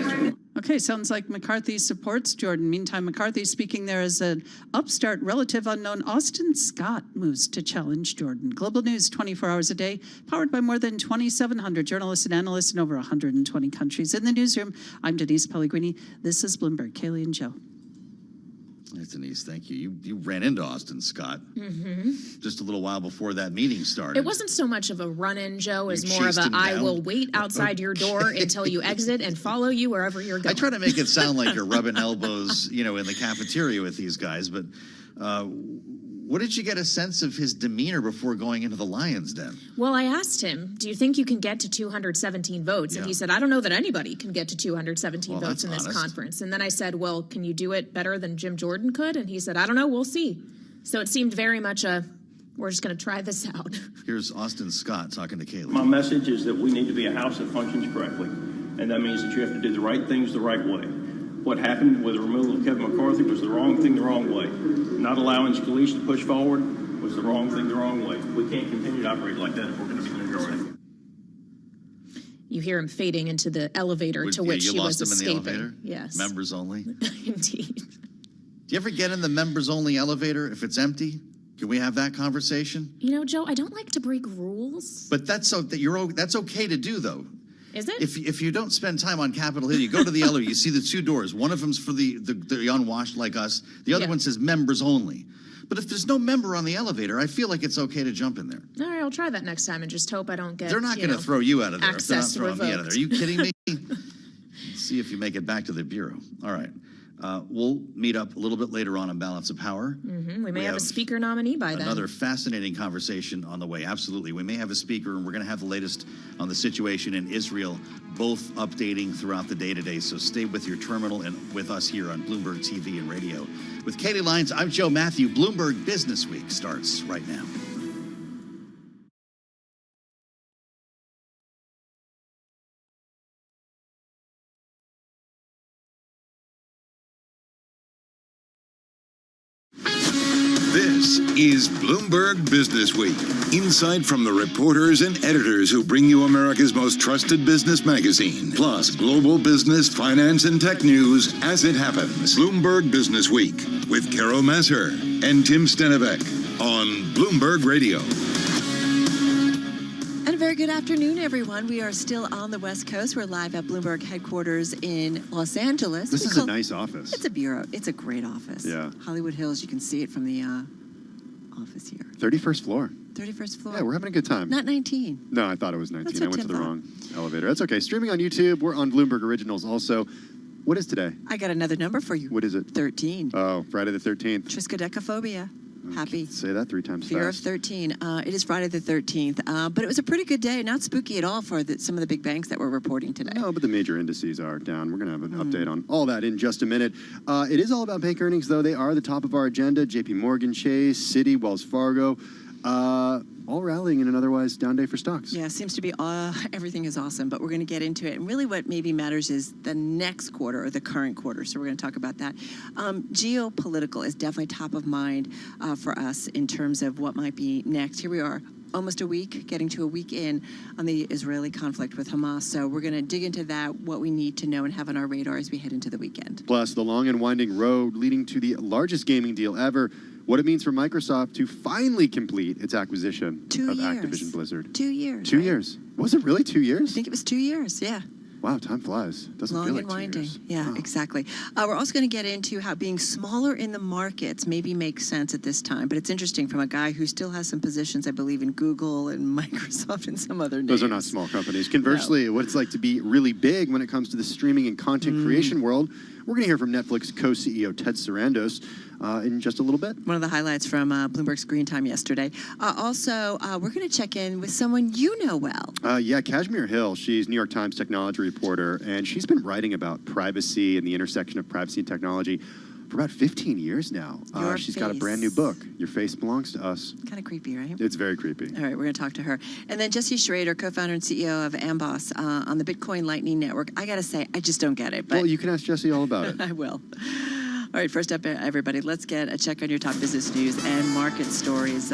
schedule. Okay, sounds like McCarthy supports Jordan. Meantime, McCarthy speaking there as an upstart relative unknown. Austin Scott moves to challenge Jordan. Global news 24 hours a day, powered by more than 2,700 journalists and analysts in over 120 countries. In the newsroom, I'm Denise Pellegrini. This is Bloomberg. Kaylee and Joe. Thanks, Denise. Thank you. You ran into Austin Scott just a little while before that meeting started. It wasn't so much of a run-in, Joe, as more of a I will wait outside your door until you exit and follow you wherever you're going. I try to make it sound like you're rubbing elbows, in the cafeteria with these guys, but what did you get a sense of his demeanor before going into the Lions' Den? Well, I asked him, do you think you can get to 217 votes? And he said, I don't know that anybody can get to 217 votes in this conference. And then I said, well, can you do it better than Jim Jordan could? And he said, I don't know, we'll see. So it seemed very much we're just going to try this out. Here's Austin Scott talking to Kaylee. My message is that we need to be a house that functions correctly. And that means that you have to do the right things the right way. What happened with the removal of Kevin McCarthy was the wrong thing the wrong way. Not allowing Scalise to push forward was the wrong thing the wrong way. We can't continue to operate like that if we're going to be the majority. You hear him fading into the elevator to which he was escaping. You lost him in the elevator? Yes. Members only? Indeed. Do you ever get in the members only elevator if it's empty? Can we have that conversation? Joe, I don't like to break rules. But that's okay to do, though. Is it? If you don't spend time on Capitol Hill, you go to the elevator, you see the two doors. One of them's for the unwashed like us. The other one says members only. But if there's no member on the elevator, I feel like it's okay to jump in there. All right, I'll try that next time and just hope I don't get. They're not going to throw you out of there if they're not access throwing me out of there. Are you kidding me? revoked. See if you make it back to the Bureau. All right. We'll meet up a little bit later on Balance of Power. We may have a speaker nominee by then. Another fascinating conversation on the way. Absolutely. We may have a speaker, and we're going to have the latest on the situation in Israel, both updating throughout the day today. So stay with your terminal and with us here on Bloomberg TV and radio. With Katie Lyons, I'm Joe Matthew. Bloomberg Business Week starts right now. This is Bloomberg Business Week. Insight from the reporters and editors who bring you America's most trusted business magazine. Plus, global business, finance, and tech news as it happens. Bloomberg Business Week with Carol Masser and Tim Stenevec on Bloomberg Radio. And a very good afternoon, everyone. We are still on the West Coast. We're live at Bloomberg headquarters in Los Angeles. This is a nice office. It's a bureau. It's a great office. Yeah. Hollywood Hills, you can see it from the office here. 31st floor. 31st floor. Yeah, we're having a good time. Not 19. No, I thought it was 19. That's I what went to Tim the thought. wrong elevator. That's okay. Streaming on YouTube. We're on Bloomberg Originals also. What is today? I got another number for you. What is it? 13. Oh, Friday the 13th. Triskaidekaphobia. Happy. Say that 3 times Fear fast. of 13. It is Friday the 13th. But it was a pretty good day. Not spooky at all for some of the big banks that were reporting today. No, but the major indices are down. We're going to have an update on all that in just a minute. It is all about bank earnings, though. They are the top of our agenda. JP Morgan Chase, Citi, Wells Fargo, all rallying in an otherwise down day for stocks. Yeah, seems to be everything is awesome, but we're going to get into it. And really what maybe matters is the next quarter or the current quarter. So we're going to talk about that. Geopolitical is definitely top of mind for us in terms of what might be next. Here we are, almost a week, getting to a week in on the Israeli conflict with Hamas. So we're going to dig into that, what we need to know and have on our radar as we head into the weekend. Plus, the long and winding road leading to the largest gaming deal ever. What it means for Microsoft to finally complete its acquisition of Activision Blizzard. 2 years. 2 years. Was it really 2 years? I think it was 2 years, yeah. Wow, time flies. Doesn't Long feel like and 2 winding. years. Yeah, Wow. exactly. We're also going to get into how being smaller in the markets maybe makes sense at this time. But it's interesting from a guy who still has some positions, I believe, in Google and Microsoft and some other names. Those are not small companies. Conversely, what it's like to be really big when it comes to the streaming and content creation world. We're going to hear from Netflix co-CEO Ted Sarandos in just a little bit. One of the highlights from Bloomberg Screen Time yesterday. Also, we're going to check in with someone you know well. Yeah, Kashmir Hill. She's New York Times technology reporter, and she's been writing about privacy and the intersection of privacy and technology for about 15 years now. She's got a brand new book, Your Face Belongs to Us. Kind of creepy, right? It's very creepy. All right, we're going to talk to her. And then Jesse Schrader, co-founder and CEO of Amboss on the Bitcoin Lightning Network. I got to say, I just don't get it. But Well, you can ask Jesse all about it. I will. All right, first up, everybody, let's get a check on your top business news and market stories.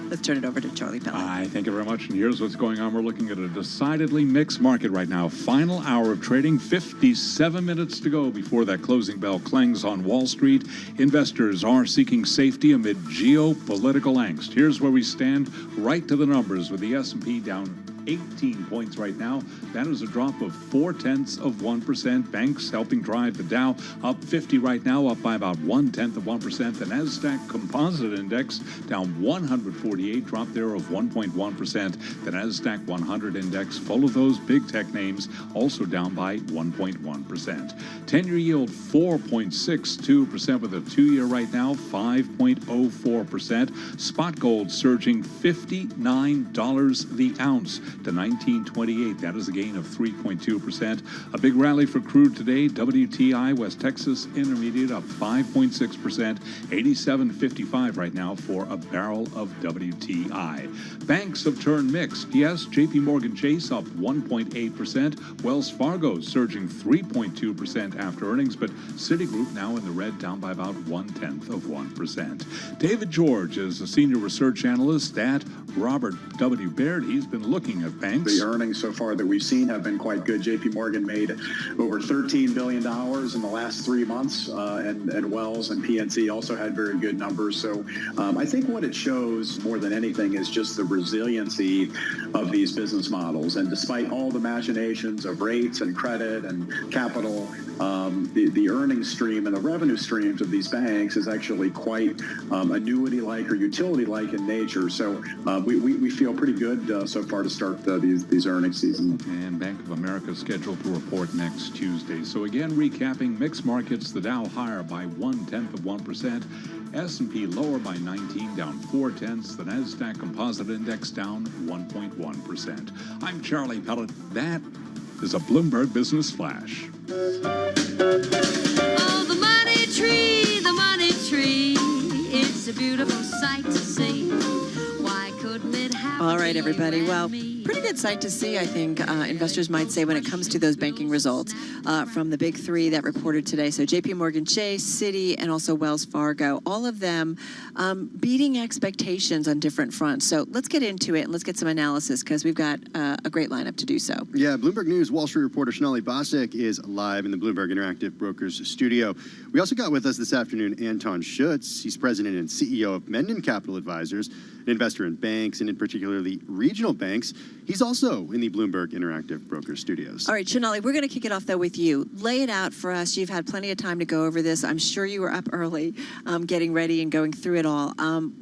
Let's turn it over to Charlie Pellet. Thank you very much. And here's what's going on. We're looking at a decidedly mixed market right now. Final hour of trading, 57 minutes to go before that closing bell clangs on Wall Street. Investors are seeking safety amid geopolitical angst. Here's where we stand right to the numbers with the S&P down 18 points right now. That is a drop of 0.4%. Banks helping drive the Dow up 50 right now, up by about 0.1%. The Nasdaq Composite Index down 148, drop there of 1.1%. The Nasdaq 100 Index, full of those big tech names, also down by 1.1%. 10-year yield 4.62% with a 2-year right now 5.04%. Spot gold surging $59 the ounce to $19.28. That is a gain of 3.2%. A big rally for crude today. WTI West Texas Intermediate up 5.6%. 87.55 right now for a barrel of WTI. Banks have turned mixed. Yes, JP Morgan Chase up 1.8%. Wells Fargo surging 3.2% after earnings, but Citigroup now in the red, down by about 0.1%. David George is a senior research analyst at Robert W. Baird. He's been looking at banks. The earnings so far that we've seen have been quite good. JP Morgan made over $13 billion in the last 3 months, and Wells and PNC also had very good numbers. So I think what it shows more than anything is just the resiliency of these business models. And despite all the machinations of rates and credit and capital, the earnings stream and the revenue streams of these banks is actually quite annuity-like or utility-like in nature. So we feel pretty good so far to start these earnings season. And Bank of America is scheduled to report next Tuesday. So again, recapping mixed markets, the Dow higher by 0.1%. S&P lower by 19, down 0.4. The Nasdaq Composite Index down 1.1%. I'm Charlie Pellet. That is a Bloomberg Business Flash. Oh, the money tree, it's a beautiful sight to see. Why couldn't it happen? All right, everybody. Well, pretty good sight to see, I think, investors might say, when it comes to those banking results from the big three that reported today. So JP Morgan Chase, Citi, and also Wells Fargo, all of them beating expectations on different fronts. So let's get into it and let's get some analysis because we've got a great lineup to do so. Yeah, Bloomberg News Wall Street reporter Sonali Basak is live in the Bloomberg Interactive Brokers studio. We also got with us this afternoon Anton Schutz. He's president and CEO of Menden Capital Advisors, an investor in banks and in particularly regional banks. He's also in the Bloomberg Interactive Brokers studios. All right, Sonali, we're going to kick it off, though, with you. Lay it out for us. You've had plenty of time to go over this. I'm sure you were up early getting ready and going through it all.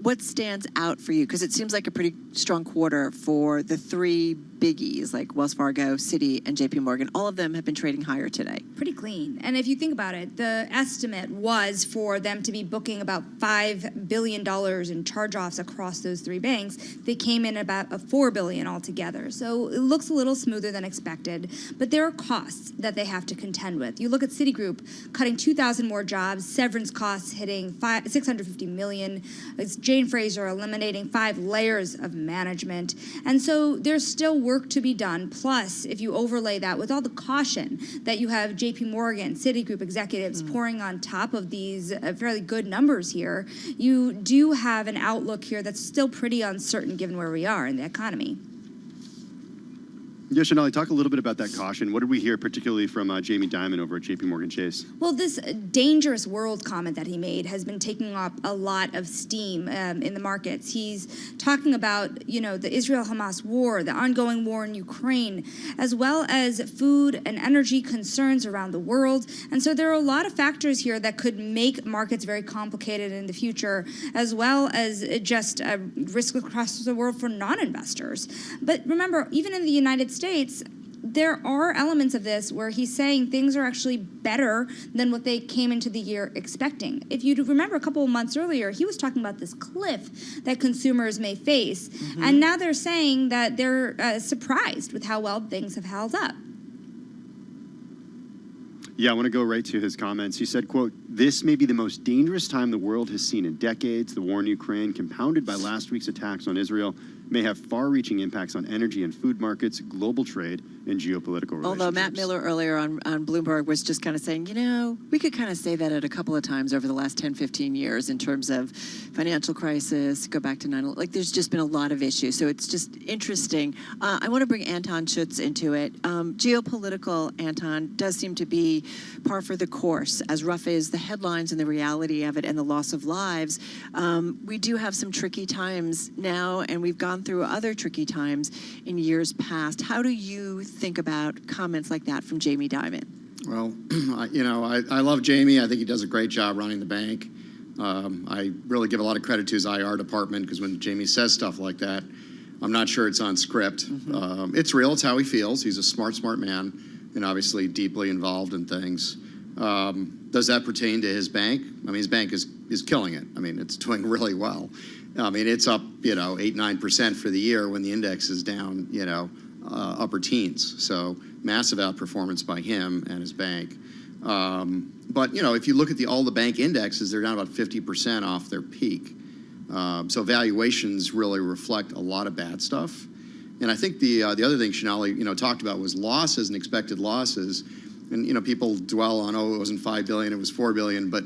What stands out for you? Because it seems like a pretty strong quarter for the three biggies like Wells Fargo, Citi, and JP Morgan. All of them have been trading higher today. Pretty clean. And if you think about it, the estimate was for them to be booking about $5 billion in charge-offs across those three banks. They came in about $4 billion altogether. So it looks a little smoother than expected, but there are costs that they have to contend with. You look at Citigroup cutting 2,000 more jobs, severance costs hitting $650 million. It's Jane Fraser eliminating 5 layers of management. And so there's still work to be done. Plus, if you overlay that with all the caution that you have JP Morgan, Citigroup executives pouring on top of these fairly good numbers here, you do have an outlook here that's still pretty uncertain given where we are in the economy. Yeah, Sonali, talk a little bit about that caution. What did we hear particularly from Jamie Dimon over at JP Morgan Chase? Well, this dangerous world comment that he made has been taking up a lot of steam in the markets. He's talking about, the Israel-Hamas war, the ongoing war in Ukraine, as well as food and energy concerns around the world. And so there are a lot of factors here that could make markets very complicated in the future, as well as just risk across the world for non-investors. But remember, even in the United States, there are elements of this where he's saying things are actually better than what they came into the year expecting. If you remember a couple of months earlier, he was talking about this cliff that consumers may face. Mm-hmm. And now they're saying that they're surprised with how well things have held up. Yeah, I want to go right to his comments. He said, quote, "This may be the most dangerous time the world has seen in decades. The war in Ukraine, compounded by last week's attacks on Israel, may have far-reaching impacts on energy and food markets, global trade, in geopolitical relationships. Although Matt Miller earlier on Bloomberg was just kind of saying, we could kind of say that at a couple of times over the last 10, 15 years in terms of financial crisis, go back to 9/11. Like, there's just been a lot of issues. So it's just interesting. I want to bring Anton Schutz into it. Geopolitical, Anton, does seem to be par for the course. As rough as the headlines and the reality of it and the loss of lives, we do have some tricky times now, and we've gone through other tricky times in years past. How do you think about comments like that from Jamie Dimon? Well, I love Jamie. I think he does a great job running the bank. I really give a lot of credit to his IR department, because when Jamie says stuff like that, I'm not sure it's on script. It's real. It's how he feels. He's a smart man, and obviously deeply involved in things. Does that pertain to his bank? I mean, his bank is killing it. I mean, it's doing really well. I mean, it's up, 8-9% for the year when the index is down, upper teens. So massive outperformance by him and his bank. But, if you look at all the bank indexes, they're down about 50% off their peak. So valuations really reflect a lot of bad stuff. And I think the other thing Shonali, talked about was losses and expected losses. And, people dwell on, it wasn't $5 billion, it was $4 billion. But,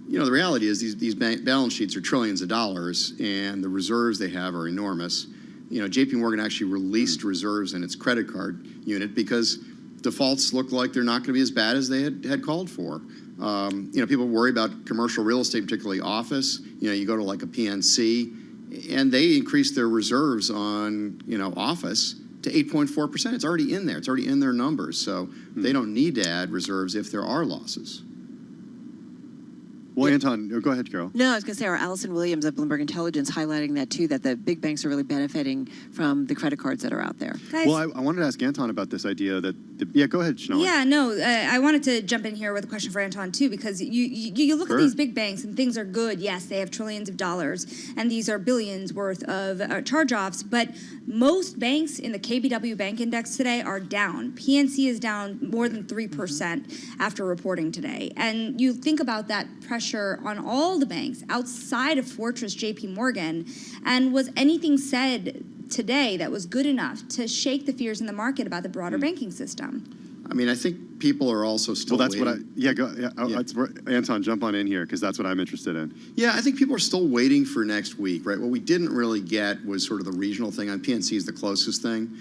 the reality is these bank balance sheets are trillions of dollars, and the reserves they have are enormous. JP Morgan actually released reserves in its credit card unit because defaults look like they're not going to be as bad as they had called for. People worry about commercial real estate, particularly office. You go to like a PNC, and they increased their reserves on, office to 8.4%. It's already in there. It's already in their numbers. So they don't need to add reserves if there are losses. Well, Anton, go ahead, Carol. No, I was going to say, our Allison Williams of Bloomberg Intelligence highlighting that, too, that the big banks are really benefiting from the credit cards that are out there. Guys, well, I wanted to ask Anton about this idea that, go ahead, Shonali. Yeah, no, I wanted to jump in here with a question for Anton, too, because you look at these big banks and things are good. Yes, they have trillions of dollars, and these are billions worth of charge-offs, but most banks in the KBW Bank Index today are down. PNC is down more than 3% after reporting today. And you think about that pressure on all the banks outside of Fortress JP Morgan, and was anything said today that was good enough to shake the fears in the market about the broader banking system? I mean, I think people are also still waiting. Anton, jump on in here, because that's what I'm interested in. Yeah, I think people are still waiting for next week, right? What we didn't really get was sort of the regional thing. On PNC is the closest thing.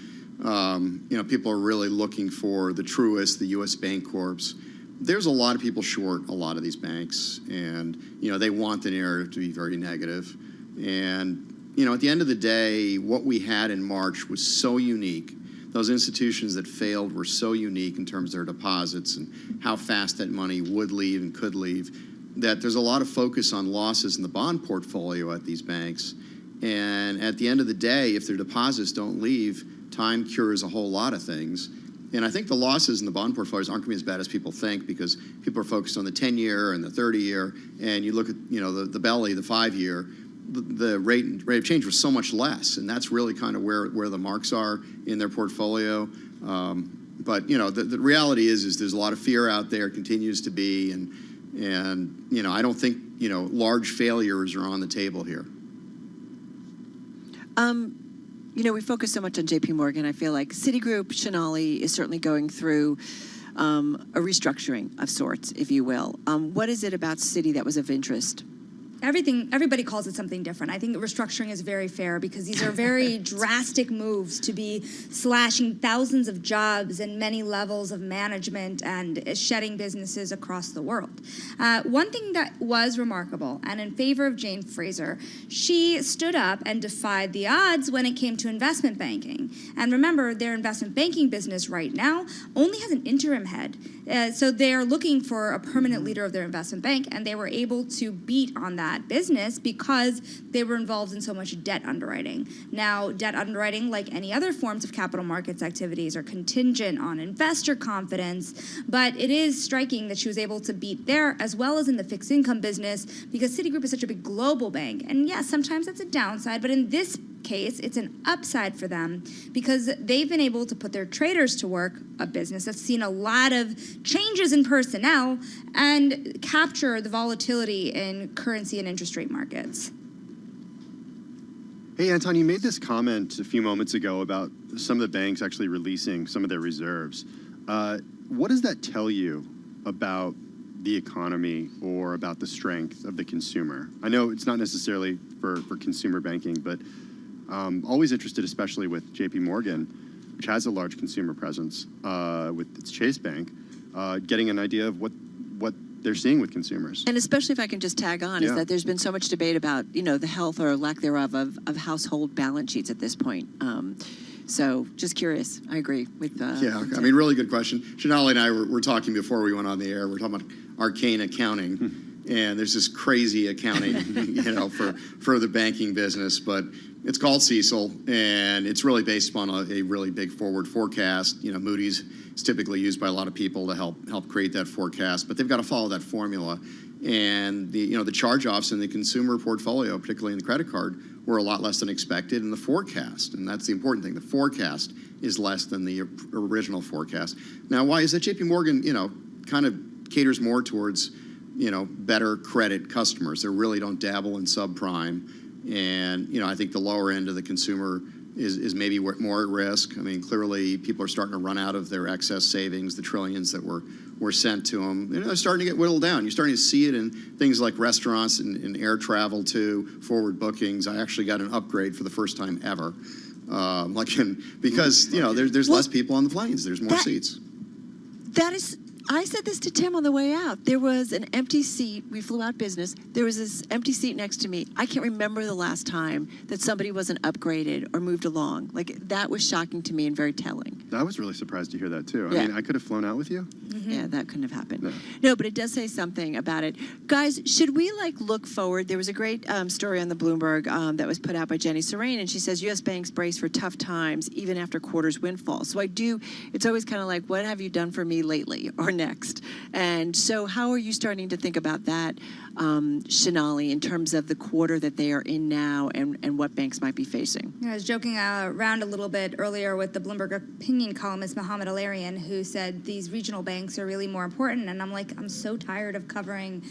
People are really looking for the Truist, the U.S. Bancorps. There's a lot of people short a lot of these banks, and, they want the narrative to be very negative. And, at the end of the day, what we had in March was so unique. Those institutions that failed were so unique in terms of their deposits and how fast that money would leave and could leave, that there's a lot of focus on losses in the bond portfolio at these banks. And at the end of the day, if their deposits don't leave, time cures a whole lot of things. And I think the losses in the bond portfolios aren't going to be as bad as people think, because people are focused on the 10-year and the 30-year, and you look at the belly, the 5-year, the rate of change was so much less, and that's really kind of where the marks are in their portfolio. But the reality is there's a lot of fear out there, continues to be, and I don't think large failures are on the table here. We focus so much on JP Morgan. I feel like Citigroup, Shonali, is certainly going through a restructuring of sorts, if you will. What is it about Citi that was of interest? Everybody calls it something different. I think restructuring is very fair, because these are very drastic moves to be slashing thousands of jobs and many levels of management and shedding businesses across the world. One thing that was remarkable, and in favor of Jane Fraser, she stood up and defied the odds when it came to investment banking. And remember, their investment banking business right now only has an interim head. So they're looking for a permanent leader of their investment bank, and they were able to beat on that business because they were involved in so much debt underwriting. Now, debt underwriting, like any other forms of capital markets activities, are contingent on investor confidence, but it is striking that she was able to beat there as well as in the fixed income business, because Citigroup is such a big global bank. And yes, sometimes that's a downside, but in this case, it's an upside for them, because they've been able to put their traders to work, a business that's seen a lot of changes in personnel, and capture the volatility in currency and interest rate markets. Hey, Anton, you made this comment a few moments ago about some of the banks actually releasing some of their reserves. What does that tell you about the economy or about the strength of the consumer? I know it's not necessarily for consumer banking, but always interested, especially with JP Morgan, which has a large consumer presence with its Chase Bank, getting an idea of what they're seeing with consumers. And especially if I can just tag on, is that there's been so much debate about, the health or lack thereof of household balance sheets at this point. So just curious. I agree with I mean, really good question. Shanali and I were talking before we went on the air. We're talking about arcane accounting. And there's this crazy accounting, for the banking business, but it's called CECL, and it's really based upon a really big forward forecast. Moody's is typically used by a lot of people to help create that forecast, but they've got to follow that formula. And the charge-offs in the consumer portfolio, particularly in the credit card, were a lot less than expected in the forecast, and that's the important thing. The forecast is less than the original forecast. Now, why is that? JP Morgan, kind of caters more towards better credit customers. They really don't dabble in subprime. And, I think the lower end of the consumer is maybe more at risk. I mean, clearly people are starting to run out of their excess savings, the trillions that were sent to them. They're starting to get whittled down. You're starting to see it in things like restaurants and air travel too, forward bookings. I actually got an upgrade for the first time ever. Because, there's less people on the planes. There's more seats. I said this to Tim on the way out. There was an empty seat. We flew out business. There was this empty seat next to me. I can't remember the last time that somebody wasn't upgraded or moved along. That was shocking to me and very telling. I was really surprised to hear that, too. Yeah. I mean, I could have flown out with you. Mm-hmm. Yeah, that couldn't have happened. No, but it does say something about it. Guys, should we look forward? There was a great story on the Bloomberg that was put out by Jenny Serene, and she says U.S. banks brace for tough times even after quarters windfall. So it's always kind of like, what have you done for me lately or next? And so how are you starting to think about that, Shanali, in terms of the quarter that they are in now and what banks might be facing? I was joking around a little bit earlier with the Bloomberg opinion columnist Mohammed Al-Arian, who said these regional banks are really more important. And I'm like, I'm so tired of covering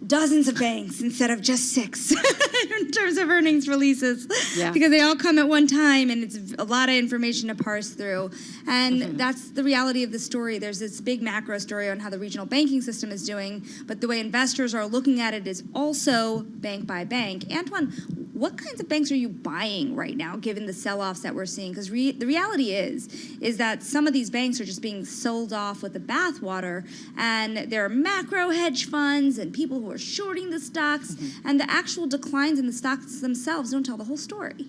dozens of banks instead of just 6 in terms of earnings releases, because they all come at one time and it's a lot of information to parse through. And that's the reality of the story. There's this big macro story on how the regional banking system is doing, but the way investors are looking at it is also bank by bank. Antoine, what kinds of banks are you buying right now, given the sell-offs that we're seeing? Because the reality is that some of these banks are just being sold off with the bathwater, and there are macro hedge funds and people who are shorting the stocks, and the actual declines in the stocks themselves don't tell the whole story.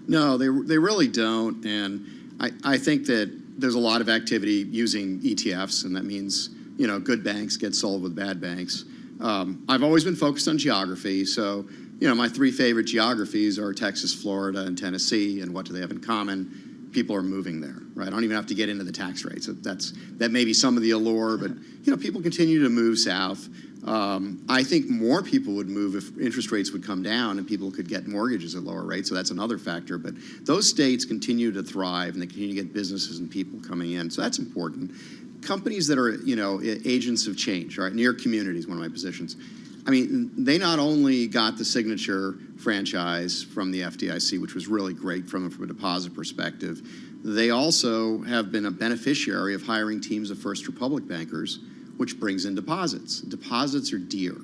No, they really don't, and I think that there's a lot of activity using ETFs, and that means good banks get sold with bad banks. I've always been focused on geography, so my 3 favorite geographies are Texas, Florida, and Tennessee, and what do they have in common? People are moving there, right? I don't even have to get into the tax rates. That may be some of the allure, but people continue to move south. I think more people would move if interest rates would come down and people could get mortgages at lower rates, so that's another factor. But those states continue to thrive, and they continue to get businesses and people coming in, so that's important. Companies that are, agents of change, right? Near communities, one of my positions. I mean, they not only got the Signature franchise from the FDIC, which was really great from a deposit perspective, they also have been a beneficiary of hiring teams of First Republic bankers, which brings in deposits. Deposits are dear.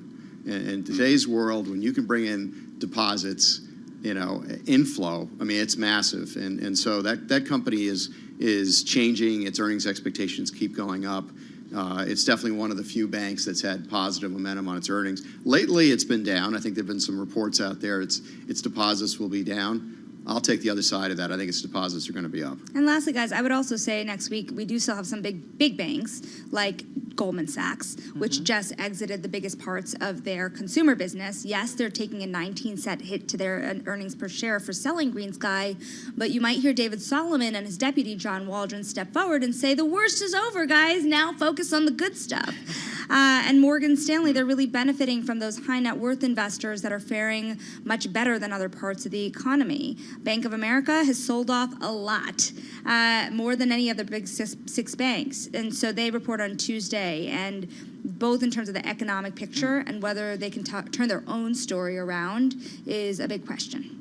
In today's world, when you can bring in deposits, inflow, I mean, it's massive. And so that company is changing. Its earnings expectations keep going up. It's definitely one of the few banks that's had positive momentum on its earnings. Lately, it's been down. I think there have been some reports out there its deposits will be down. I'll take the other side of that. I think its deposits are going to be up. And lastly, guys, I would also say next week we do still have some big banks like Goldman Sachs, which just exited the biggest parts of their consumer business. Yes, they're taking a 19-cent hit to their earnings per share for selling GreenSky, but you might hear David Solomon and his deputy, John Waldron, step forward and say, the worst is over, guys. Now focus on the good stuff. And Morgan Stanley, they're really benefiting from those high net worth investors that are faring much better than other parts of the economy. Bank of America has sold off a lot, more than any of the big six banks. And so they report on Tuesday, and both in terms of the economic picture and whether they can turn their own story around is a big question.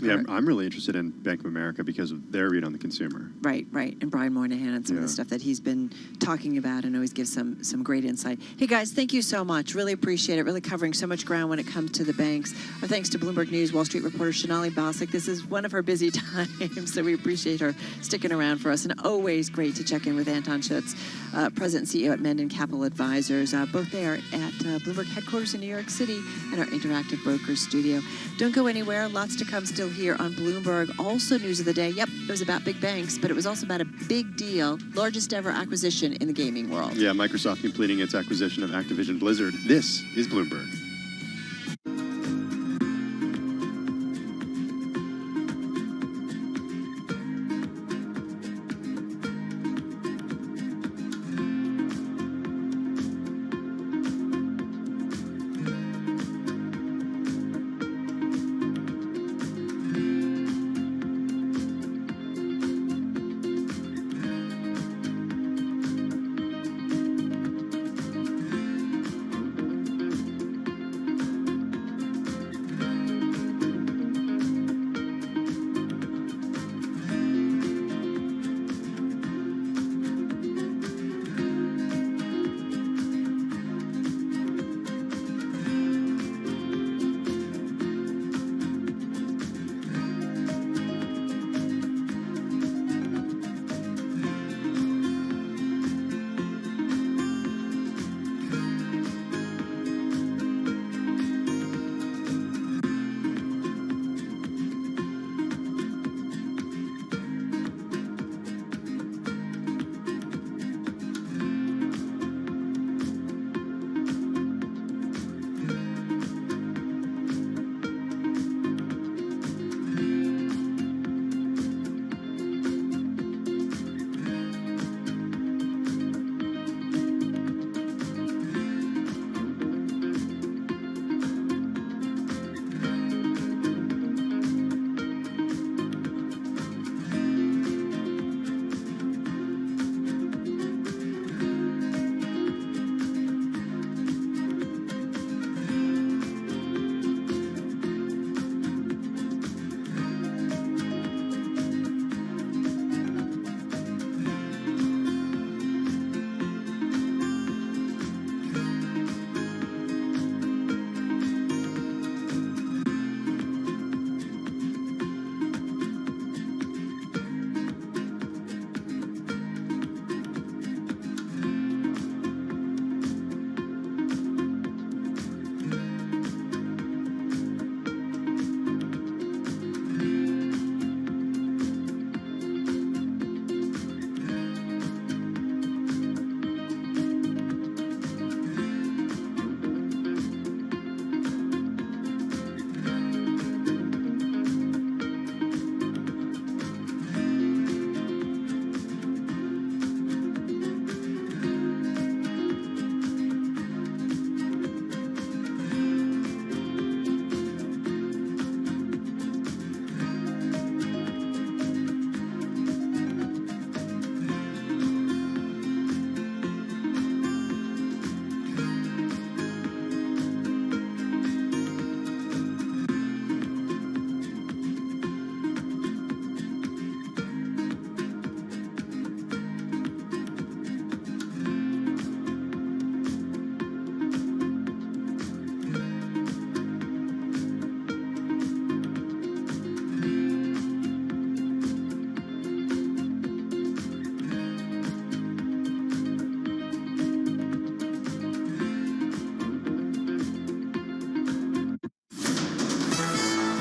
Yeah, I'm really interested in Bank of America because of their read on the consumer. Right. And Brian Moynihan and some of the stuff that he's been talking about and always gives some great insight. Hey, guys, thank you so much. Really appreciate it. Really covering so much ground when it comes to the banks. Our thanks to Bloomberg News Wall Street reporter Sonali Basak. This is one of her busy times, so we appreciate her sticking around for us. And always great to check in with Anton Schutz, President and CEO at Menden Capital Advisors, both there at Bloomberg headquarters in New York City and our Interactive Brokers studio. Don't go anywhere. Lots to come still here on Bloomberg. Also, news of the day. Yep, it was about big banks, but it was also about a big deal, largest ever acquisition in the gaming world. Yeah, Microsoft completing its acquisition of Activision Blizzard. This is Bloomberg.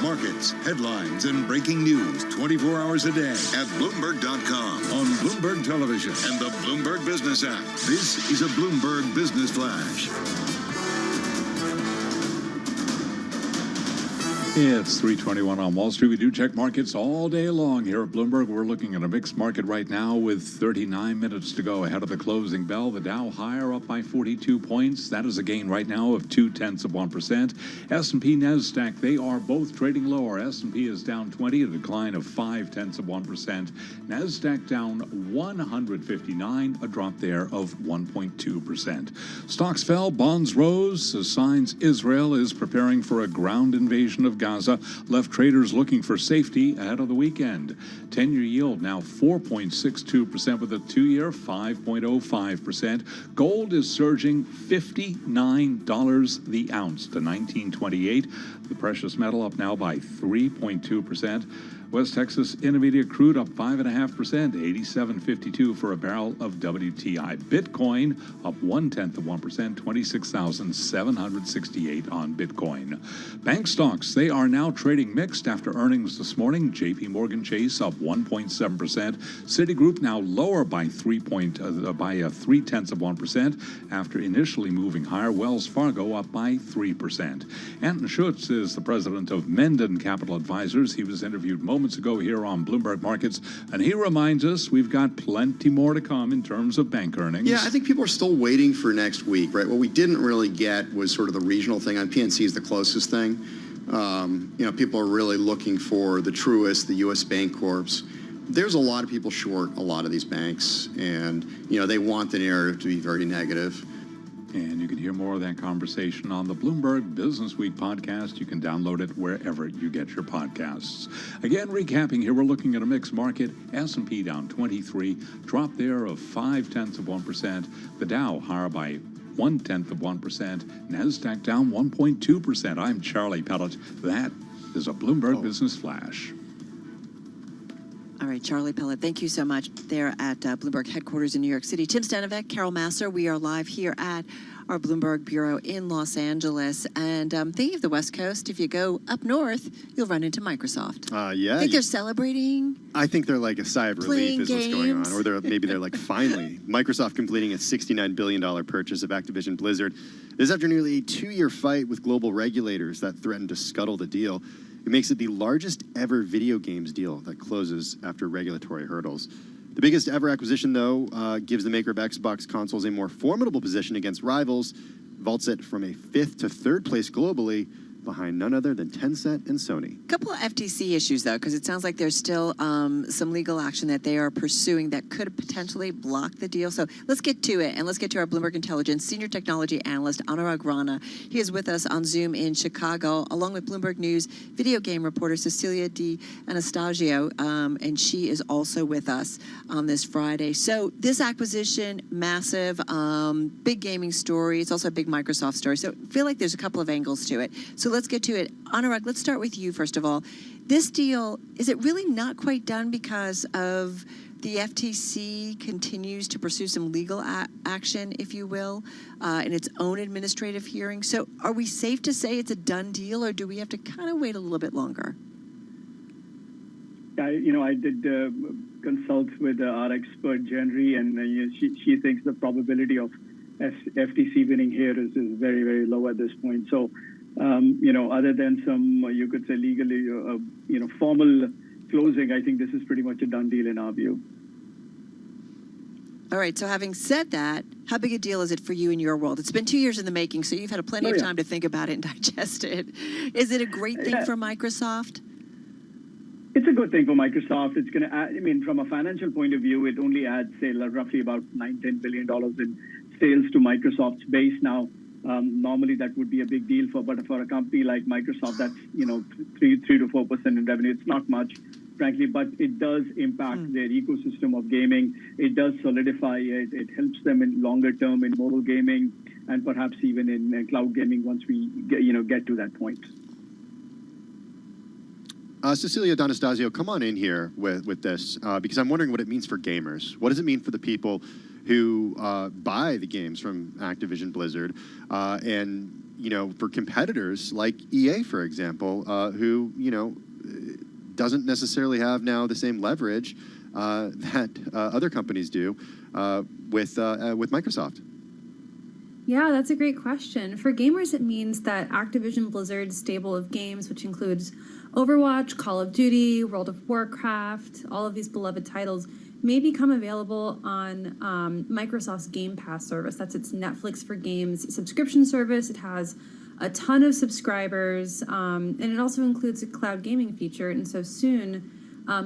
Markets, headlines, and breaking news 24 hours a day at Bloomberg.com, on Bloomberg Television, and the Bloomberg Business app. This is a Bloomberg Business Flash. It's 3:21 on Wall Street. We do check markets all day long here at Bloomberg. We're looking at a mixed market right now with 39 minutes to go ahead of the closing bell. The Dow higher, up by 42 points. That is a gain right now of 0.2%. S&P, NASDAQ, they are both trading lower. S&P is down 20, a decline of 0.5%. NASDAQ down 159, a drop there of 1.2%. Stocks fell, bonds rose, as signs Israel is preparing for a ground invasion of Gaza left traders looking for safety ahead of the weekend. 10-year yield now 4.62% with a 2-year 5.05%. Gold is surging $59 the ounce to $19.28. The precious metal up now by 3.2%. West Texas Intermediate crude up 5.5%, 87.52 for a barrel of WTI. Bitcoin up 0.1%, 26,768 on Bitcoin. Bank stocks, they are now trading mixed after earnings this morning. JP Chase up 1.7%. Citigroup now lower by 0.3% after initially moving higher. Wells Fargo up by 3%. Anton Schutz is the president of Menden Capital Advisors. He was interviewed moments ago here on Bloomberg Markets, and he reminds us we've got plenty more to come in terms of bank earnings. Yeah, I think people are still waiting for next week, right? What we didn't really get was sort of the regional thing. On PNC is the closest thing. People are really looking for the Truist, the U.S. Bancorps. There's a lot of people short a lot of these banks, and they want the narrative to be very negative. And you can hear more of that conversation on the Bloomberg Business Week podcast. You can download it wherever you get your podcasts. Again, recapping here, we're looking at a mixed market. S&P down 23, drop there of 0.5%. The Dow higher by 0.1%. NASDAQ down 1.2%. I'm Charlie Pellet. That is a Bloomberg Business Flash. All right, Charlie Pellet, thank you so much. There at Bloomberg headquarters in New York City. Tim Stanovec, Carol Masser, we are live here at our Bloomberg Bureau in Los Angeles. And thinking of the West Coast, if you go up north, you'll run into Microsoft. Yeah. I think they're celebrating. I think they're like a sigh of relief is what's going on. Or maybe they're like, finally, Microsoft completing a $69 billion purchase of Activision Blizzard. This is after nearly a 2-year fight with global regulators that threatened to scuttle the deal. It makes it the largest ever video games deal that closes after regulatory hurdles. The biggest ever acquisition, though, gives the maker of Xbox consoles a more formidable position against rivals, vaults it from a 5th to 3rd place globally, behind none other than Tencent and Sony. A couple of FTC issues, though, because it sounds like there's still some legal action that they are pursuing that could potentially block the deal. So let's get to it, and let's get to our Bloomberg Intelligence Senior Technology Analyst, Anurag Rana. He is with us on Zoom in Chicago, along with Bloomberg News video game reporter Cecilia D'Anastasio, and she is also with us on this Friday. So this acquisition, massive, big gaming story. It's also a big Microsoft story. So I feel like there's a couple of angles to it. So let's get to it. Anurag, let's start with you, first of all. This deal, is it really not quite done because of the FTC continues to pursue some legal action, if you will, in its own administrative hearing? So are we safe to say it's a done deal, or do we have to kind of wait a little bit longer? I did consult with our expert, Jenry, and she thinks the probability of FTC winning here is very, very low at this point. So, other than some, you could say legally, formal closing, I think this is pretty much a done deal in our view. All right, so having said that, how big a deal is it for you in your world? It's been 2 years in the making, so you've had plenty of time to think about it and digest it. Is it a great thing for Microsoft? It's a good thing for Microsoft. It's going to add, from a financial point of view, it only adds, say, roughly about $9-10 billion in sales to Microsoft's base now. Normally that would be a big deal but for a company like Microsoft, that's 3 to 4% in revenue. It's not much, frankly, but it does impact their ecosystem of gaming. It does solidify it. It helps them in longer term in mobile gaming and perhaps even in cloud gaming once we get to that point. Cecilia D'Anastasio, come on in here with this because I'm wondering what it means for gamers. What does it mean for the people who buy the games from Activision Blizzard and, for competitors like EA, for example, who, doesn't necessarily have now the same leverage that other companies do with Microsoft? Yeah, that's a great question. For gamers, it means that Activision Blizzard's stable of games, which includes Overwatch, Call of Duty, World of Warcraft, all of these beloved titles, may become available on Microsoft's Game Pass service. That's its Netflix for Games subscription service. It has a ton of subscribers, and it also includes a cloud gaming feature. And so soon,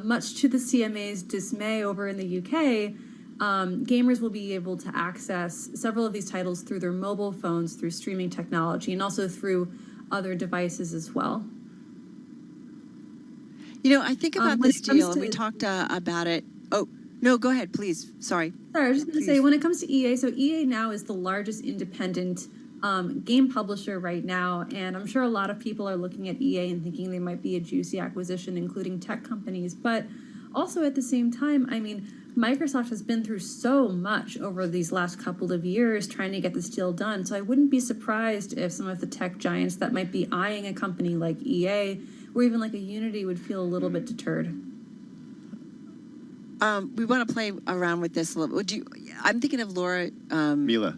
much to the CMA's dismay over in the UK, gamers will be able to access several of these titles through their mobile phones, through streaming technology, and also through other devices as well. I think about this deal, and we talked about it. Oh, no, go ahead, please. Sorry. Sorry, I was just going to say, when it comes to EA, so EA now is the largest independent game publisher right now, and I'm sure a lot of people are looking at EA and thinking they might be a juicy acquisition, including tech companies. But also at the same time, I mean, Microsoft has been through so much over these last couple of years trying to get this deal done. So I wouldn't be surprised if some of the tech giants that might be eyeing a company like EA or even like a Unity would feel a little bit deterred. We want to play around with this a little. I'm thinking of Laura Miele.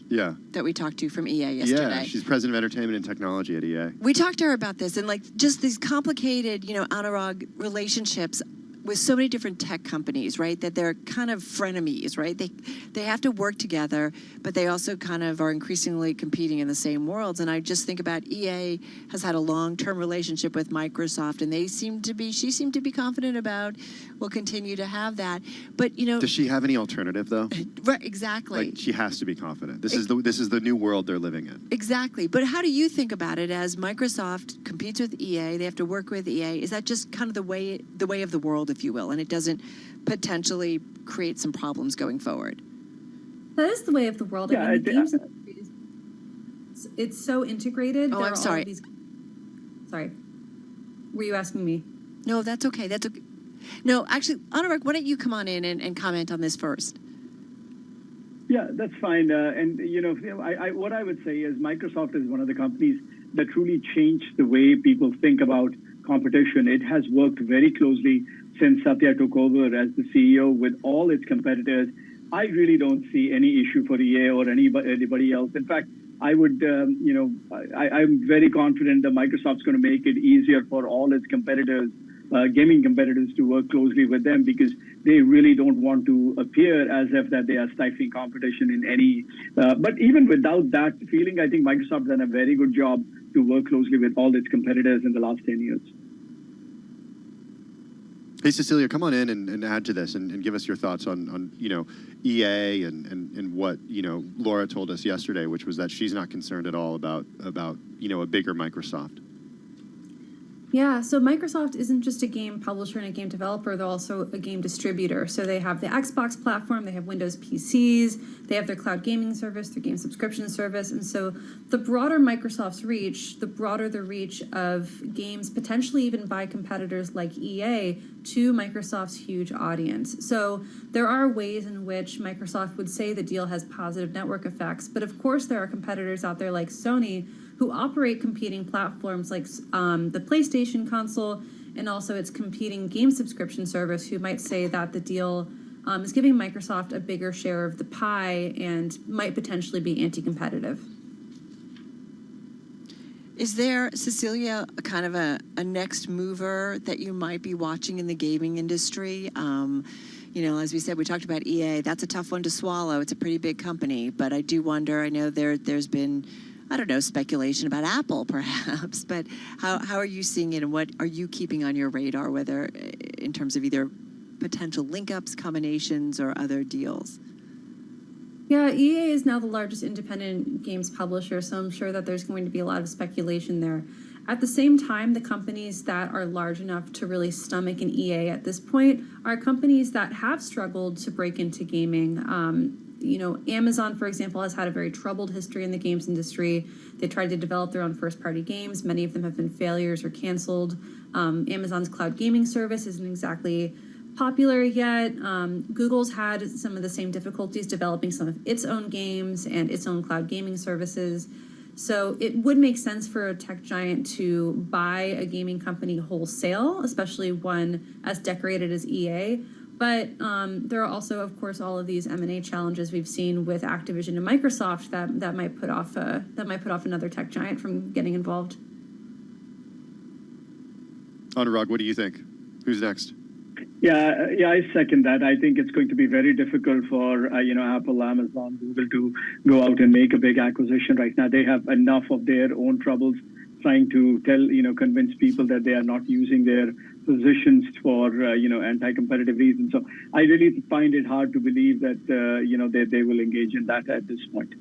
Yeah. That we talked to from EA yesterday. Yeah, she's president of entertainment and technology at EA. We talked to her about this and just these complicated, Anurag, relationships with so many different tech companies, right? That they're kind of frenemies, right? They have to work together, but they also kind of are increasingly competing in the same worlds. And I just think about EA has had a long-term relationship with Microsoft, and she seemed to be confident about will continue to have that. But does she have any alternative though? Right, exactly. She has to be confident. This is the new world they're living in. Exactly. But how do you think about it as Microsoft competes with EA? They have to work with EA. Is that just kind of the way of the world, if you will, and it doesn't potentially create some problems going forward? That is the way of the world. Yeah, I mean, the games industry it's so integrated. Oh, I'm sorry. Sorry. Were you asking me? No, that's okay. No, actually, Anurag, why don't you come on in and comment on this first? Yeah, that's fine. What I would say is Microsoft is one of the companies that truly changed the way people think about competition. It has worked very closely since Satya took over as the CEO with all its competitors. I really don't see any issue for EA or anybody else. In fact, I would, I'm very confident that Microsoft's going to make it easier for all its competitors, gaming competitors, to work closely with them, because they really don't want to appear as if that they are stifling competition in any. But even without that feeling, I think Microsoft has done a very good job to work closely with all its competitors in the last 10 years. Hey, Cecilia, come on in and add to this and give us your thoughts on EA and what, Laura told us yesterday, which was that she's not concerned at all about a bigger Microsoft. Yeah, so Microsoft isn't just a game publisher and a game developer, they're also a game distributor. So they have the Xbox platform, they have Windows PCs, they have their cloud gaming service, their game subscription service. And so the broader Microsoft's reach, the broader the reach of games, potentially even by competitors like EA, to Microsoft's huge audience. So there are ways in which Microsoft would say the deal has positive network effects. But of course, there are competitors out there like Sony who operate competing platforms like the PlayStation console and also its competing game subscription service, who might say that the deal is giving Microsoft a bigger share of the pie and might potentially be anti-competitive. Is there, Cecilia, a kind of a next mover that you might be watching in the gaming industry? As we said, we talked about EA. That's a tough one to swallow. It's a pretty big company. But I do wonder, I know there's been, speculation about Apple, perhaps. But how are you seeing it, and what are you keeping on your radar, whether in terms of either potential link-ups, combinations, or other deals? Yeah, EA is now the largest independent games publisher, so I'm sure that there's going to be a lot of speculation there. At the same time, the companies that are large enough to really stomach an EA at this point are companies that have struggled to break into gaming. Amazon, for example, has had a very troubled history in the games industry. They tried to develop their own first-party games. Many of them have been failures or canceled. Amazon's cloud gaming service isn't exactly popular yet. Google's had some of the same difficulties developing some of its own games and its own cloud gaming services. So it would make sense for a tech giant to buy a gaming company wholesale, especially one as decorated as EA. But there are also, of course, all of these M&A challenges we've seen with Activision and Microsoft that might put off another tech giant from getting involved. Anurag, what do you think? Who's next? Yeah, I second that. I think it's going to be very difficult for Apple, Amazon, Google to go out and make a big acquisition right now. They have enough of their own troubles trying to convince people that they are not using their positions for anti-competitive reasons. So I really find it hard to believe that they will engage in that at this point.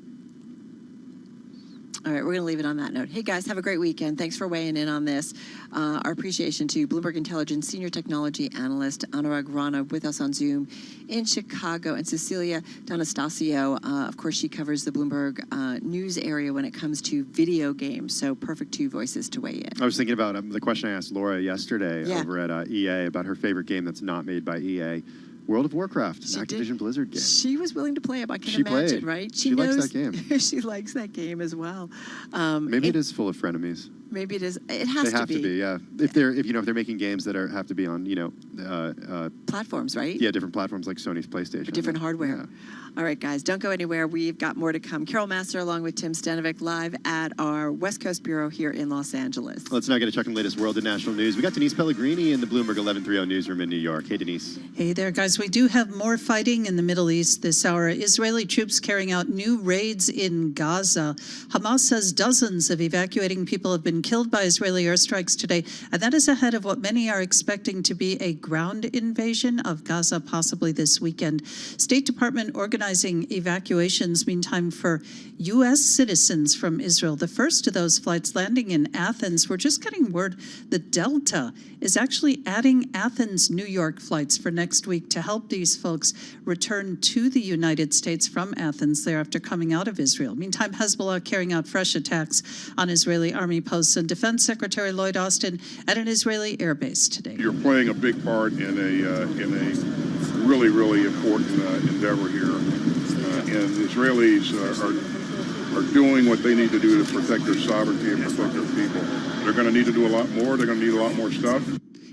All right, we're going to leave it on that note. Hey, guys, have a great weekend. Thanks for weighing in on this. Our appreciation to Bloomberg Intelligence Senior Technology Analyst Anurag Rana with us on Zoom in Chicago, and Cecilia D'Anastasio. Of course, she covers the Bloomberg news area when it comes to video games, so perfect two voices to weigh in. I was thinking about the question I asked Laura yesterday over at EA about her favorite game that's not made by EA. World of Warcraft, an Activision Blizzard game. She was willing to play it, I can imagine, right? She likes that game. She likes that game as well. Maybe it is full of frenemies. Maybe it is. It has to be. They have to be, yeah. If they're making games that have to be on, platforms, right? Yeah, different platforms like Sony's PlayStation. Or different hardware. Yeah. All right, guys, don't go anywhere. We've got more to come. Carol Master along with Tim Stanovic live at our West Coast Bureau here in Los Angeles. Let's now get a check on the latest world and national news. We got Denise Pellegrini in the Bloomberg 1130 newsroom in New York. Hey, Denise. Hey there, guys. We do have more fighting in the Middle East this hour. Israeli troops carrying out new raids in Gaza. Hamas says dozens of evacuating people have been killed by Israeli airstrikes today, and that is ahead of what many are expecting to be a ground invasion of Gaza, possibly this weekend. State Department organizing evacuations, meantime, for U.S. citizens from Israel. The first of those flights landing in Athens. We're just getting word that Delta is actually adding Athens-New York flights for next week to help these folks return to the United States from Athens there after coming out of Israel. Meantime, Hezbollah carrying out fresh attacks on Israeli army posts, and Defense Secretary Lloyd Austin at an Israeli airbase today. You're playing a big part in a really, really important endeavor here, and the Israelis are doing what they need to do to protect their sovereignty and protect their people. They're going to need to do a lot more. They're going to need a lot more stuff.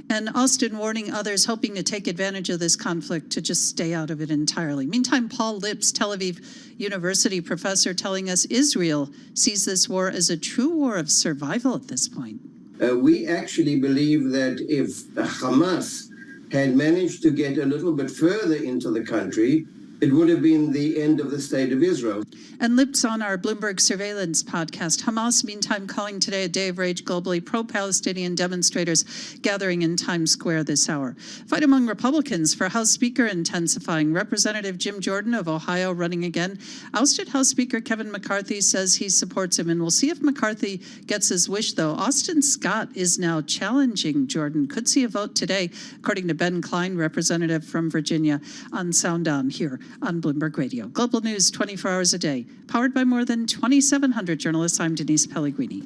And Austin warning others hoping to take advantage of this conflict to just stay out of it entirely. Meantime, Paul Lips, Tel Aviv University professor, telling us Israel sees this war as a true war of survival at this point. We actually believe that if Hamas had managed to get a little bit further into the country, it would have been the end of the state of Israel. And Lips on our Bloomberg Surveillance podcast. Hamas, meantime, calling today a day of rage globally. Pro-Palestinian demonstrators gathering in Times Square this hour. Fight among Republicans for House Speaker intensifying. Representative Jim Jordan of Ohio running again. Ousted House Speaker Kevin McCarthy says he supports him. And we'll see if McCarthy gets his wish, though. Austin Scott is now challenging Jordan. Could see a vote today, according to Ben Klein, representative from Virginia, on Sound On here on Bloomberg Radio. Global news 24 hours a day, powered by more than 2,700 journalists. I'm Denise Pellegrini.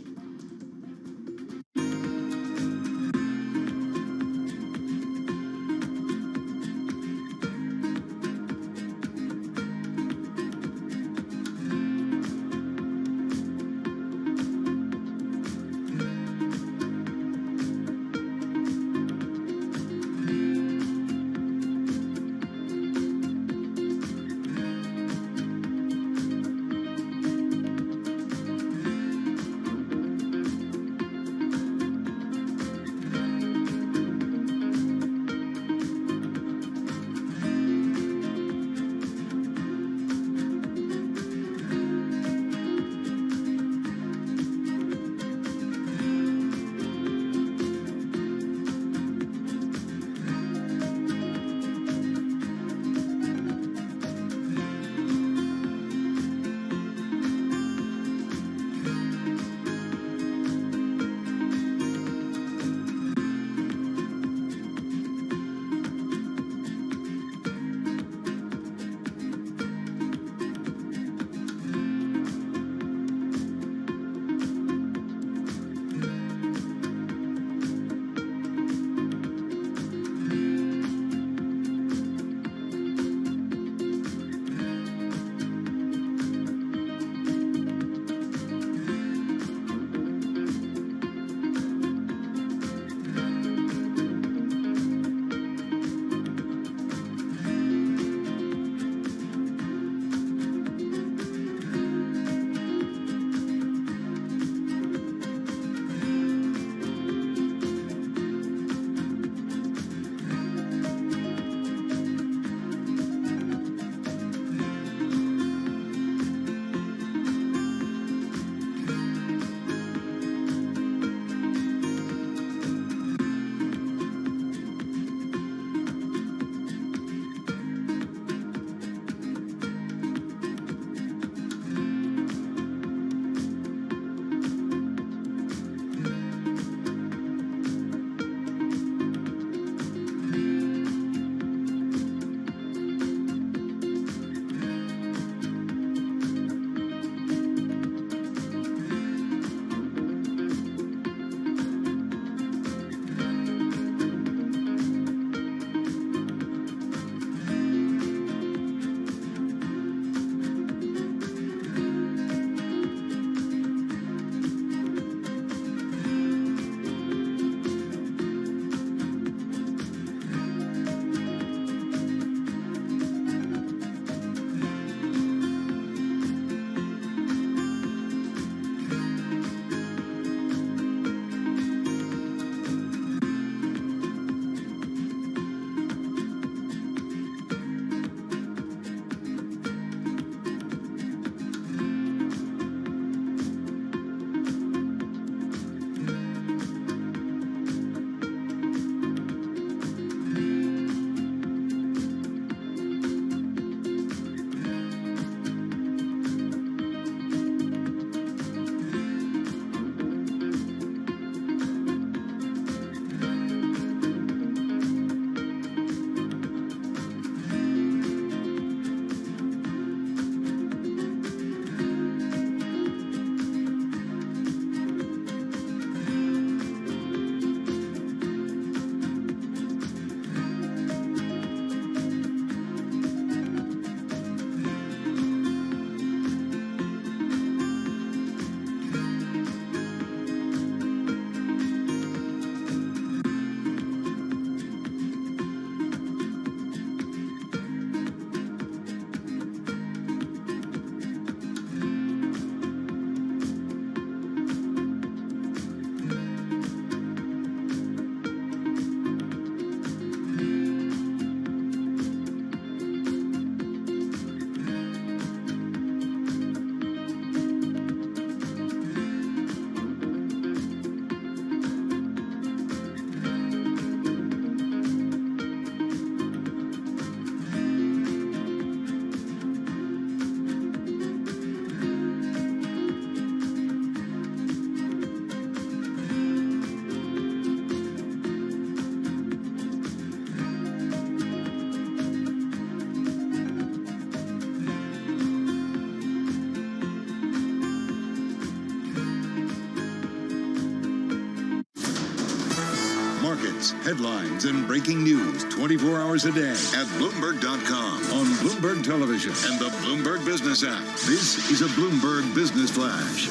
news, headlines, and breaking news 24 hours a day at Bloomberg.com, on Bloomberg Television, and the Bloomberg Business app. This is a Bloomberg Business Flash.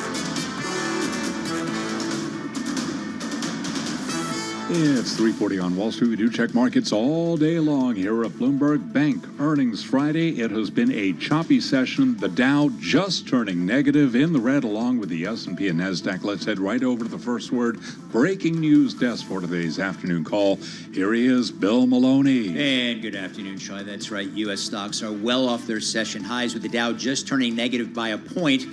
It's 3:40 on Wall Street. We do check markets all day long here at Bloomberg. Bank earnings Friday. It has been a choppy session. The Dow just turning negative in the red along with the S&P and NASDAQ. Let's head right over to the first word breaking news desk for today's afternoon call. Here he is, Bill Maloney. And good afternoon, Charlie. That's right. U.S. stocks are well off their session highs with the Dow just turning negative by a point.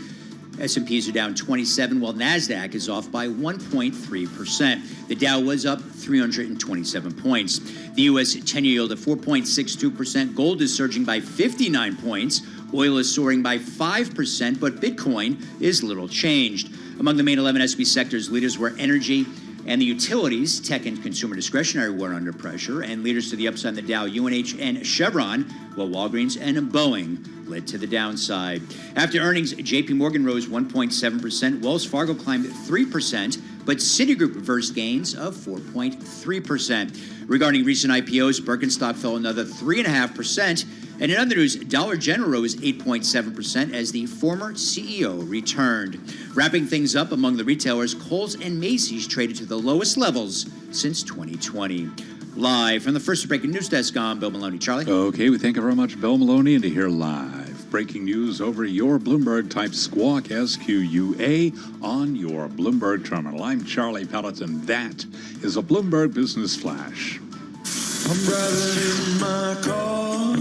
S&Ps are down 27, while NASDAQ is off by 1.3%. The Dow was up 327 points. The U.S. 10-year yield at 4.62%. Gold is surging by 59 points. Oil is soaring by 5%, but Bitcoin is little changed. Among the main 11 S&P sectors, leaders were energy and the utilities. Tech and consumer discretionary were under pressure, and leaders to the upside in the Dow, UNH and Chevron, while Walgreens and Boeing led to the downside. After earnings, JP Morgan rose 1.7%, Wells Fargo climbed 3%, but Citigroup reversed gains of 4.3%. Regarding recent IPOs, Birkenstock fell another 3.5%, and in other news, Dollar General rose 8.7% as the former CEO returned. Wrapping things up among the retailers, Kohl's and Macy's traded to the lowest levels since 2020. Live from the first breaking news desk, I'm Bill Maloney. Charlie? Okay, we thank you very much, Bill Maloney, and to hear live breaking news over your Bloomberg type squawk, SQUA, on your Bloomberg terminal. I'm Charlie Pelleton. That is a Bloomberg Business Flash. I'm driving in my car.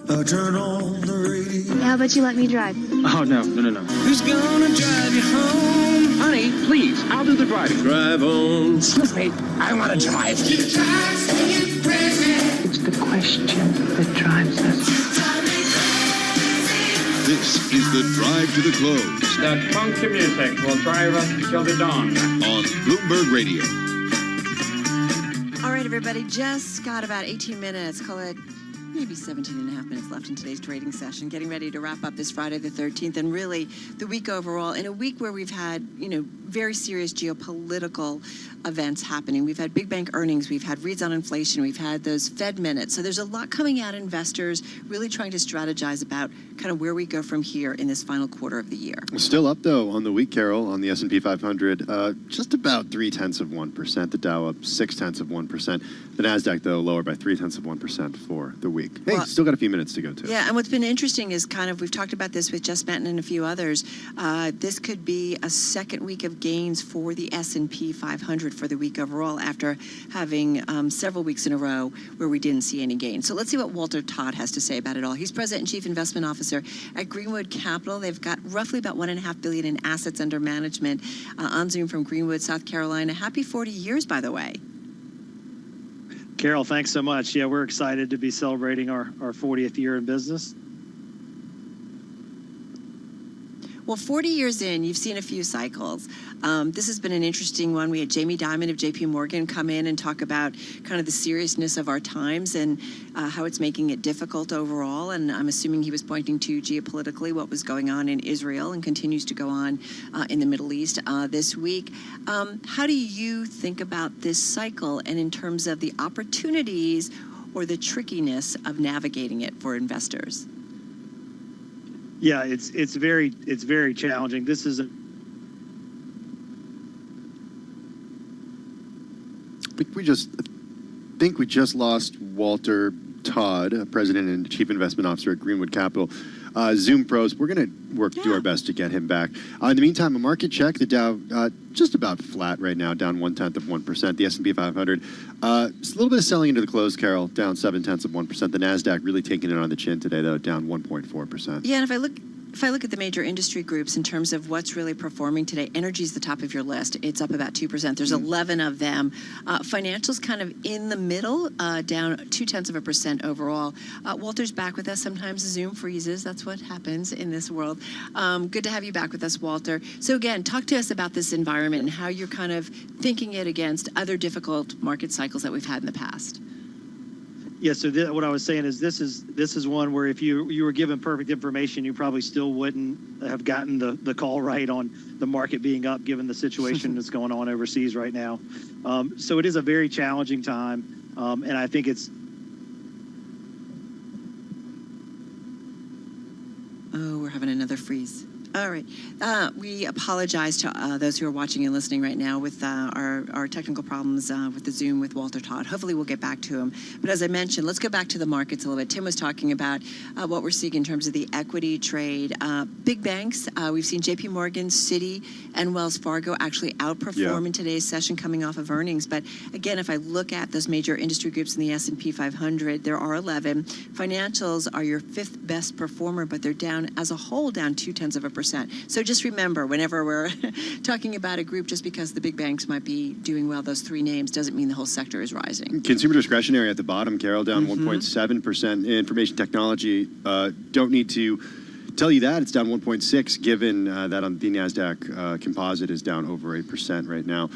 I turn on the radio. How about you let me drive? Oh, no. Who's gonna drive you home? Honey, please, I'll do the driving. Drive on. Excuse me, I want to drive. It's the question that drives us. This is the Drive to the Close. That funky music will drive us till the dawn. On Bloomberg Radio. All right, everybody, just got about 18 minutes. Call it maybe 17 and a half minutes left in today's trading session, getting ready to wrap up this Friday the 13th, and really the week overall, in a week where we've had, very serious geopolitical events happening. We've had big bank earnings, we've had reads on inflation, we've had those Fed minutes. So there's a lot coming at investors really trying to strategize about kind of where we go from here in this final quarter of the year. Still up, though, on the week, Carol, on the S&P 500, just about 0.3%. The Dow up 0.6%. The NASDAQ, though, lower by 0.3% for the week. Hey, still got a few minutes to go, too. Yeah, and what's been interesting is we've talked about this with Jess Benton and a few others. This could be a second week of gains for the S&P 500 for the week overall after having several weeks in a row where we didn't see any gains. So let's see what Walter Todd has to say about it all. He's President and Chief Investment Officer at Greenwood Capital. They've got roughly about $1.5 billion in assets under management on Zoom from Greenwood, South Carolina. Happy 40 years, by the way. Carol, thanks so much. Yeah, we're excited to be celebrating our 40th year in business. Well, 40 years in, you've seen a few cycles. This has been an interesting one. We had Jamie Dimon of JP Morgan come in and talk about kind of the seriousness of our times and how it's making it difficult overall. And I'm assuming he was pointing to geopolitically what was going on in Israel and continues to go on in the Middle East this week. How do you think about this cycle and in terms of the opportunities or the trickiness of navigating it for investors? Yeah, it's very challenging. This is I think we just lost Walter Todd, President and Chief Investment Officer at Greenwood Capital. Zoom pros, we're going to do our best to get him back. In the meantime, a market check, the Dow just about flat right now, down 0.1%. The S&P 500, it's a little bit of selling into the close, Carol, down 0.7%. The NASDAQ really taking it on the chin today, though, down 1.4%. Yeah, and if I look at the major industry groups in terms of what's really performing today, energy is the top of your list. It's up about 2%. There's 11 of them. Financials kind of in the middle, down 0.2% overall. Walter's back with us. Sometimes Zoom freezes. That's what happens in this world. Good to have you back with us, Walter. So again, talk to us about this environment and how you're kind of thinking it against other difficult market cycles that we've had in the past. Yeah, so what I was saying is this is one where if you were given perfect information, you probably still wouldn't have gotten the call right on the market being up, given the situation that's going on overseas right now. So it is a very challenging time, and I think it's. Oh, we're having another freeze. All right. We apologize to those who are watching and listening right now with our technical problems with the Zoom with Walter Todd. Hopefully we'll get back to him. But as I mentioned, let's go back to the markets a little bit. Tim was talking about what we're seeing in terms of the equity trade. Big banks, we've seen JP Morgan, Citi, and Wells Fargo actually outperform in today's session coming off of earnings. But again, if I look at those major industry groups in the S&P 500, there are 11. Financials are your fifth best performer, but they're down as a whole, down 0.2%. So just remember, whenever we're talking about a group, just because the big banks might be doing well, those three names doesn't mean the whole sector is rising. Consumer discretionary at the bottom, Carol, down 1.7%. Information technology, don't need to tell you that. It's down 1.6, given that on the NASDAQ composite is down over 8% right now.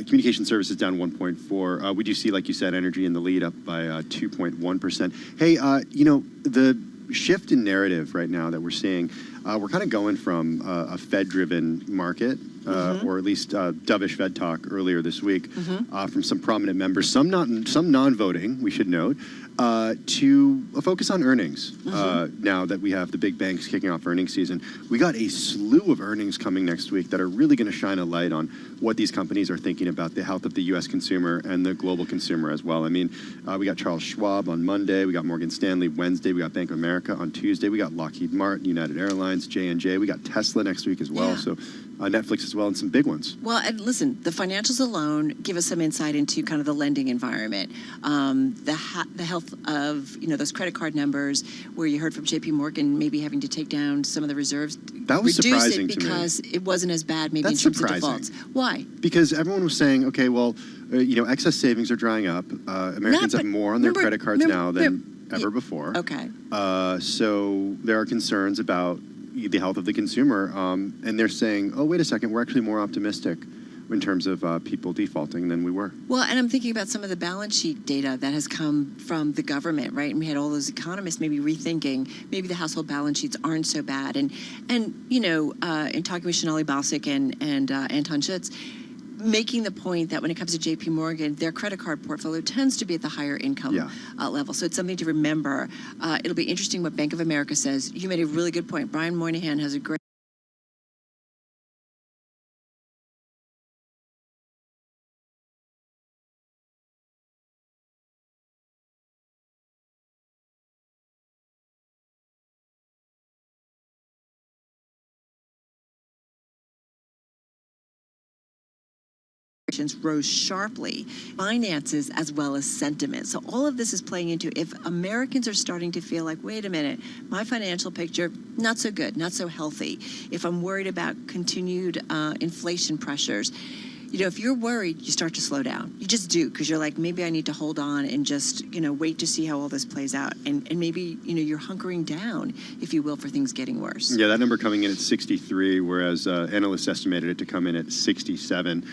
Communication services down 1.4. We do see, like you said, energy in the lead up by 2.1%. Hey, the shift in narrative right now that we're seeing, we're kind of going from a Fed-driven market, or at least dovish Fed talk earlier this week from some prominent members, some non-voting, we should note, to a focus on earnings. Now that we have the big banks kicking off earnings season, we got a slew of earnings coming next week that are really going to shine a light on what these companies are thinking about the health of the U.S. consumer and the global consumer as well. I mean, we got Charles Schwab on Monday, we got Morgan Stanley Wednesday, we got Bank of America on Tuesday, we got Lockheed Martin, United Airlines, J&J, we got Tesla next week as well. So Netflix as well, and some big ones. Well, and listen, the financials alone give us some insight into kind of the lending environment, the health of those credit card numbers, where you heard from JP Morgan maybe having to take down some of the reserves. That was surprising to me. Because it wasn't as bad maybe in terms of defaults. Why? Because everyone was saying, okay, well, excess savings are drying up. Americans have more on their credit cards now than ever before. Okay. So there are concerns about the health of the consumer, and they're saying, oh, wait a second, we're actually more optimistic in terms of people defaulting than we were. Well, and I'm thinking about some of the balance sheet data that has come from the government, right? And we had all those economists maybe rethinking, maybe the household balance sheets aren't so bad. And in talking with Sonali Basak and Anton Schutz, making the point that when it comes to JP Morgan, their credit card portfolio tends to be at the higher income level. So it's something to remember. It'll be interesting what Bank of America says. You made a really good point. Brian Moynihan has a great rose sharply, finances as well as sentiment. So all of this is playing into if Americans are starting to feel like, wait a minute, my financial picture, not so good, not so healthy. If I'm worried about continued inflation pressures, if you're worried, you start to slow down. You just do, because you're like, maybe I need to hold on and just, wait to see how all this plays out. And maybe, you're hunkering down, if you will, for things getting worse. Yeah, that number coming in at 63, whereas analysts estimated it to come in at 67.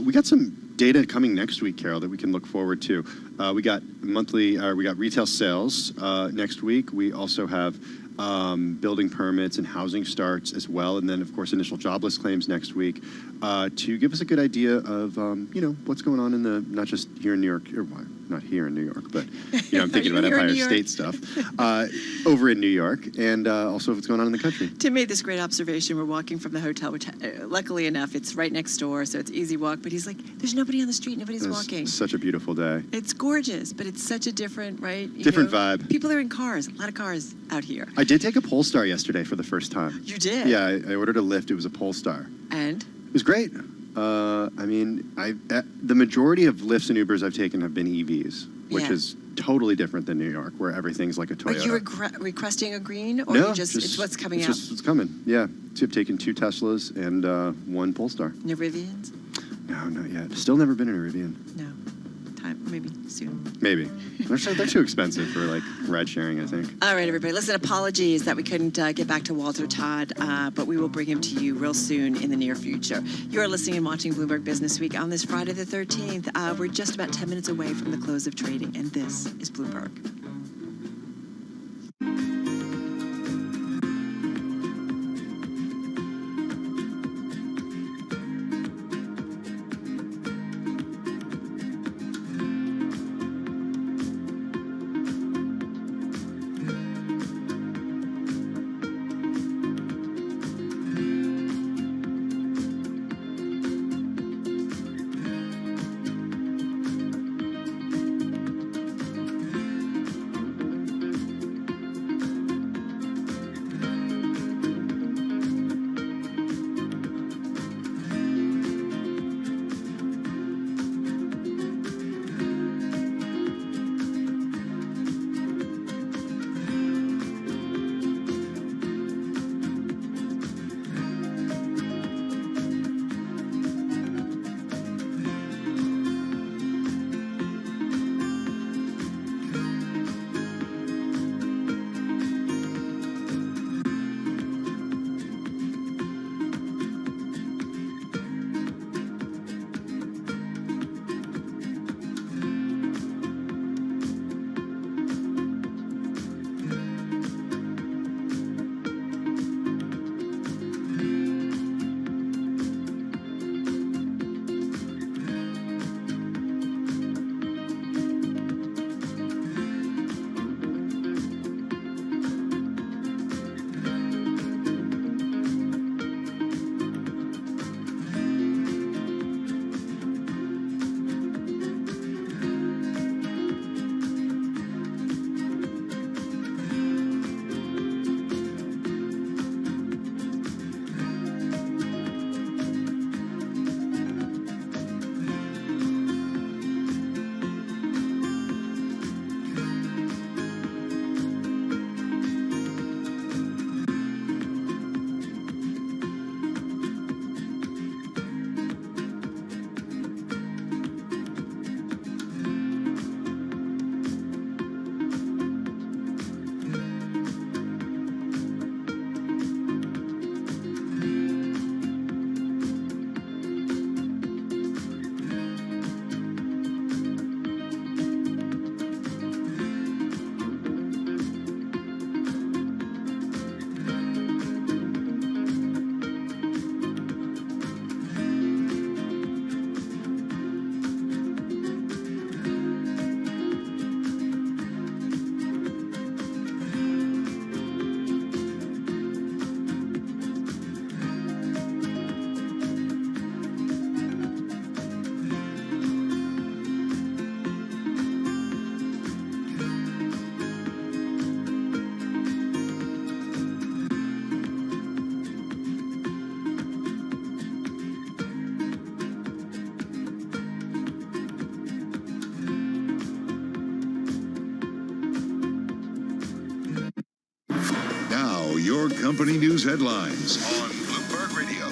We got some data coming next week, Carol, that we can look forward to. We got retail sales next week. We also have building permits and housing starts as well, and then of course initial jobless claims next week to give us a good idea of what's going on in the, not just here in New York, or not here in New York, but I'm thinking about Empire State stuff over in New York, and also what's going on in the country. Tim made this great observation. We're walking from the hotel, which luckily enough it's right next door, so it's easy walk, but he's like, there's nobody on the street, nobody's walking. Such a beautiful day. It's gorgeous, but it's such a different, right? Different vibe. People are in cars, a lot of cars out here. I did take a Polestar yesterday for the first time. You did? Yeah, I ordered a Lyft. It was a Polestar. And? It was great. The majority of Lyfts and Ubers I've taken have been EVs, which is totally different than New York, where everything's like a Toyota. Are you requesting a green, or no, it's what's coming out? It's coming, yeah. So I've taken 2 Teslas and 1 Polestar. No Rivians? No, not yet. Still never been in a Rivian. No. sometime, or maybe soon. Maybe. They're too expensive for like ride sharing, I think. All right, everybody. Listen, apologies that we couldn't get back to Walter Todd, but we will bring him to you real soon in the near future. You're listening and watching Bloomberg Business Week on this Friday the 13th. We're just about 10 minutes away from the close of trading, and this is Bloomberg. Your company news headlines on Bloomberg Radio.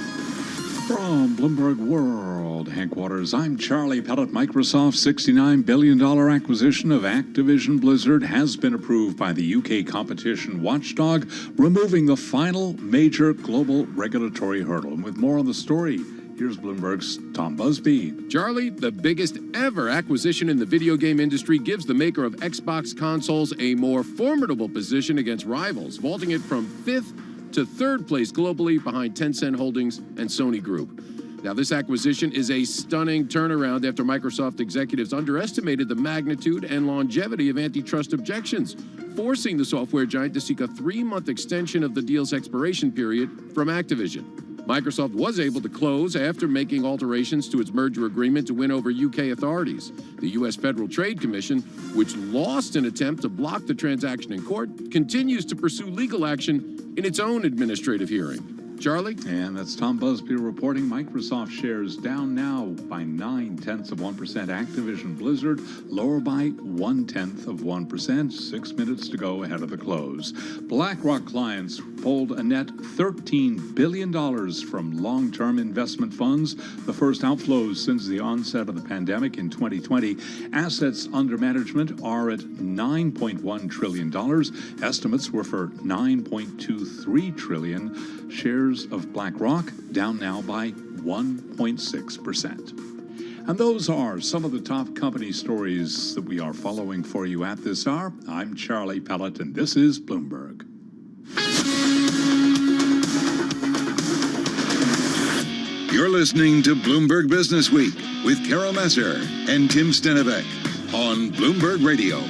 From Bloomberg World headquarters, I'm Charlie Pellet. Microsoft's $69 billion acquisition of Activision Blizzard has been approved by the UK competition watchdog, removing the final major global regulatory hurdle. And with more on the story, here's Bloomberg's Tom Busby. Charlie, the biggest ever acquisition in the video game industry gives the maker of Xbox consoles a more formidable position against rivals, vaulting it from 5th to 3rd place globally behind Tencent Holdings and Sony Group. Now, this acquisition is a stunning turnaround after Microsoft executives underestimated the magnitude and longevity of antitrust objections, forcing the software giant to seek a 3-month extension of the deal's expiration period from Activision. Microsoft was able to close after making alterations to its merger agreement to win over UK authorities. The U.S. Federal Trade Commission, which lost an attempt to block the transaction in court, continues to pursue legal action in its own administrative hearing. Charlie? And that's Tom Busby reporting. Microsoft shares down now by 0.9%. Activision Blizzard lower by 0.1%. 6 minutes to go ahead of the close. BlackRock clients pulled a net $13 billion from long-term investment funds, the first outflows since the onset of the pandemic in 2020. Assets under management are at $9.1 trillion. Estimates were for $9.23 trillion. Shares of BlackRock down now by 1.6%. And those are some of the top company stories that we are following for you at this hour. I'm Charlie Pellet, and this is Bloomberg. You're listening to Bloomberg Business Week with Carol Messer and Tim Stenevec on Bloomberg Radio.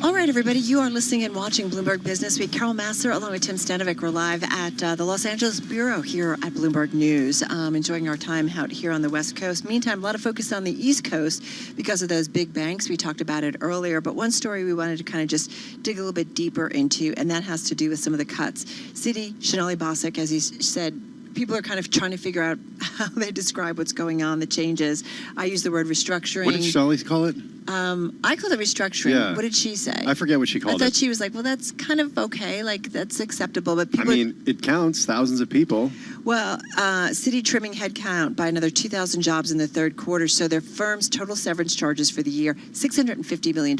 All right, everybody, you are listening and watching Bloomberg Business Week. Carol Masser, along with Tim Stenevec, we're live at the Los Angeles Bureau here at Bloomberg News, enjoying our time out here on the West Coast. Meantime, a lot of focus on the East Coast because of those big banks. We talked about it earlier, but one story we wanted to kind of just dig a little bit deeper into, and that has to do with some of the cuts. Citi, Sonali Basak, as he said, people are kind of trying to figure out how they describe what's going on, the changes. I use the word restructuring. What did Sonali call it? I called it restructuring. Yeah. What did she say? I forget what she called it. I thought she was like, well, that's kind of okay. Like, that's acceptable. But people, I mean, it counts thousands of people. Well, Citi trimming headcount by another 2,000 jobs in the third quarter. So their firm's total severance charges for the year, $650 million.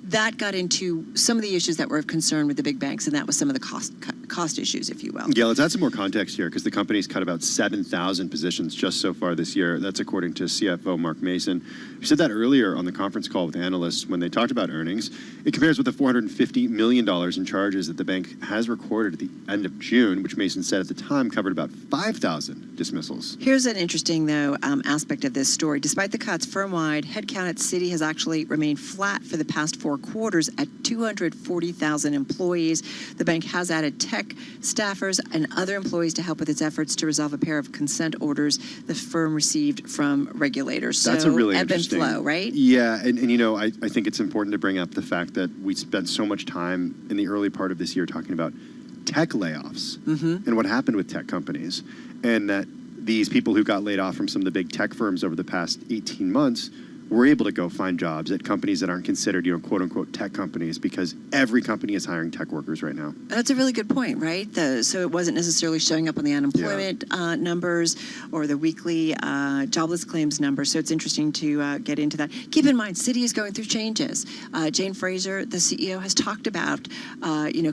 That got into some of the issues that were of concern with the big banks, and that was some of the cost issues, if you will. Yeah, let's add some more context here, because the company's cut about 7,000 positions just so far this year. That's according to CFO Mark Mason. We said that earlier on the conference call with analysts when they talked about earnings. It compares with the $450 million in charges that the bank has recorded at the end of June, which Mason said at the time covered about 5,000 dismissals. Here's an interesting, though, aspect of this story. Despite the cuts firm-wide, headcount at Citi has actually remained flat for the past 4 quarters at 240,000 employees. The bank has added tech staffers and other employees to help with its efforts to resolve a pair of consent orders the firm received from regulators. That's so a really ebb interesting. And flow, right? Yeah, and you know, I think it's important to bring up the fact that we spent so much time in the early part of this year talking about tech layoffs and what happened with tech companies, and that these people who got laid off from some of the big tech firms over the past 18 months were able to go find jobs at companies that aren't considered, you know, quote unquote tech companies, because every company is hiring tech workers right now. That's a really good point, right? So it wasn't necessarily showing up on the unemployment numbers or the weekly jobless claims numbers. So it's interesting to get into that. Keep in mind, Citi is going through changes. Jane Fraser, the CEO, has talked about,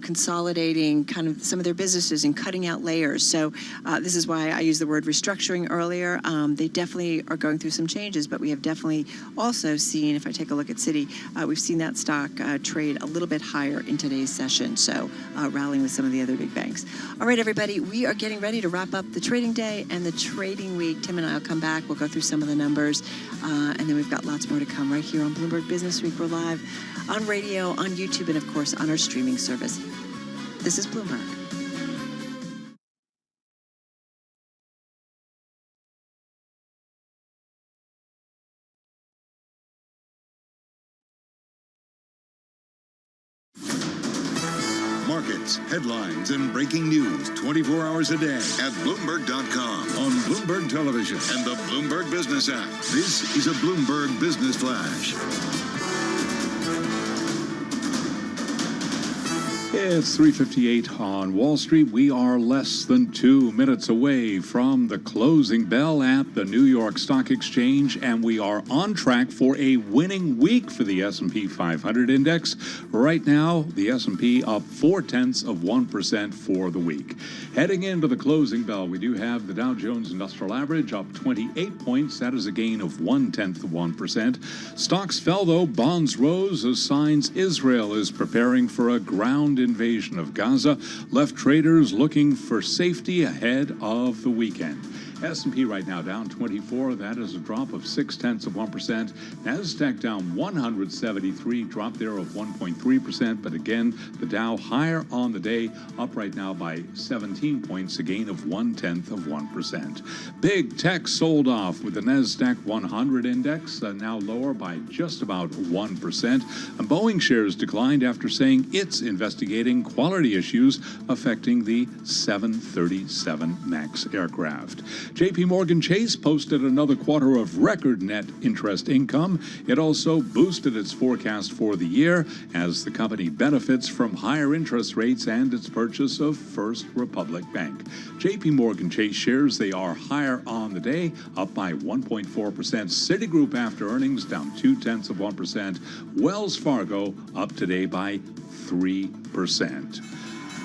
consolidating kind of some of their businesses and cutting out layers. So this is why I used the word restructuring earlier. They definitely are going through some changes, but we have definitely also seen, if I take a look at Citi, we've seen that stock trade a little bit higher in today's session, so rallying with some of the other big banks. All right, everybody, we are getting ready to wrap up the trading day and the trading week. Tim and I will come back. We'll go through some of the numbers, and then we've got lots more to come right here on Bloomberg Business Week. We're live on radio, on YouTube, and, of course, on our streaming service. This is Bloomberg. Markets, headlines, and breaking news 24 hours a day at Bloomberg.com, on Bloomberg Television, and the Bloomberg Business app. This is a Bloomberg Business Flash. It's 3:58 on Wall Street. We are less than 2 minutes away from the closing bell at the New York Stock Exchange, and we are on track for a winning week for the S&P 500 index. Right now, the S&P up 0.4% for the week. Heading into the closing bell, we do have the Dow Jones Industrial Average up 28 points. That is a gain of 0.1%. Stocks fell, though. Bonds rose as signs Israel is preparing for a ground invasion of Gaza left traders looking for safety ahead of the weekend. S&P right now down 24. That is a drop of 0.6%. NASDAQ down 173, drop there of 1.3%. But again, the Dow higher on the day, up right now by 17 points, a gain of 0.1%. Big tech sold off with the NASDAQ 100 index now lower by just about 1%. And Boeing shares declined after saying it's investigating quality issues affecting the 737 MAX aircraft. JP Morgan Chase posted another quarter of record net interest income. It also boosted its forecast for the year as the company benefits from higher interest rates and its purchase of First Republic Bank. JP Morgan Chase shares, they are higher on the day, up by 1.4%. Citigroup after earnings down 0.2%. Wells Fargo up today by 3%.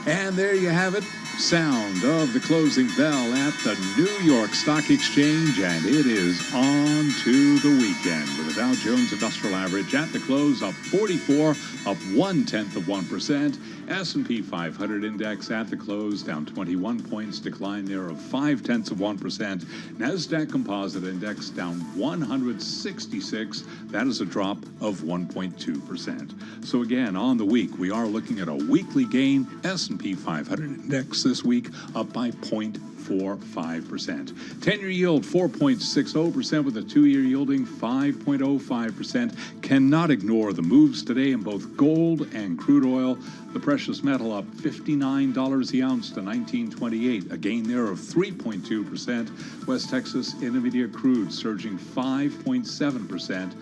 And there you have it. Sound of the closing bell at the New York Stock Exchange, and it is on to the weekend with the Dow Jones Industrial Average at the close up 44, up 0.1%. S&P 500 index at the close down 21 points, decline there of 0.5%. Nasdaq Composite Index down 166. That is a drop of 1.2%. So again, on the week, we are looking at a weekly gain. S&P 500 index this week up by 0.45%. 10-year yield 4.60% with a 2-year yielding 5.05%. Cannot ignore the moves today in both gold and crude oil. The precious metal up $59 the ounce to $19.28, a gain there of 3.2%. West Texas Intermediate crude surging 5.7%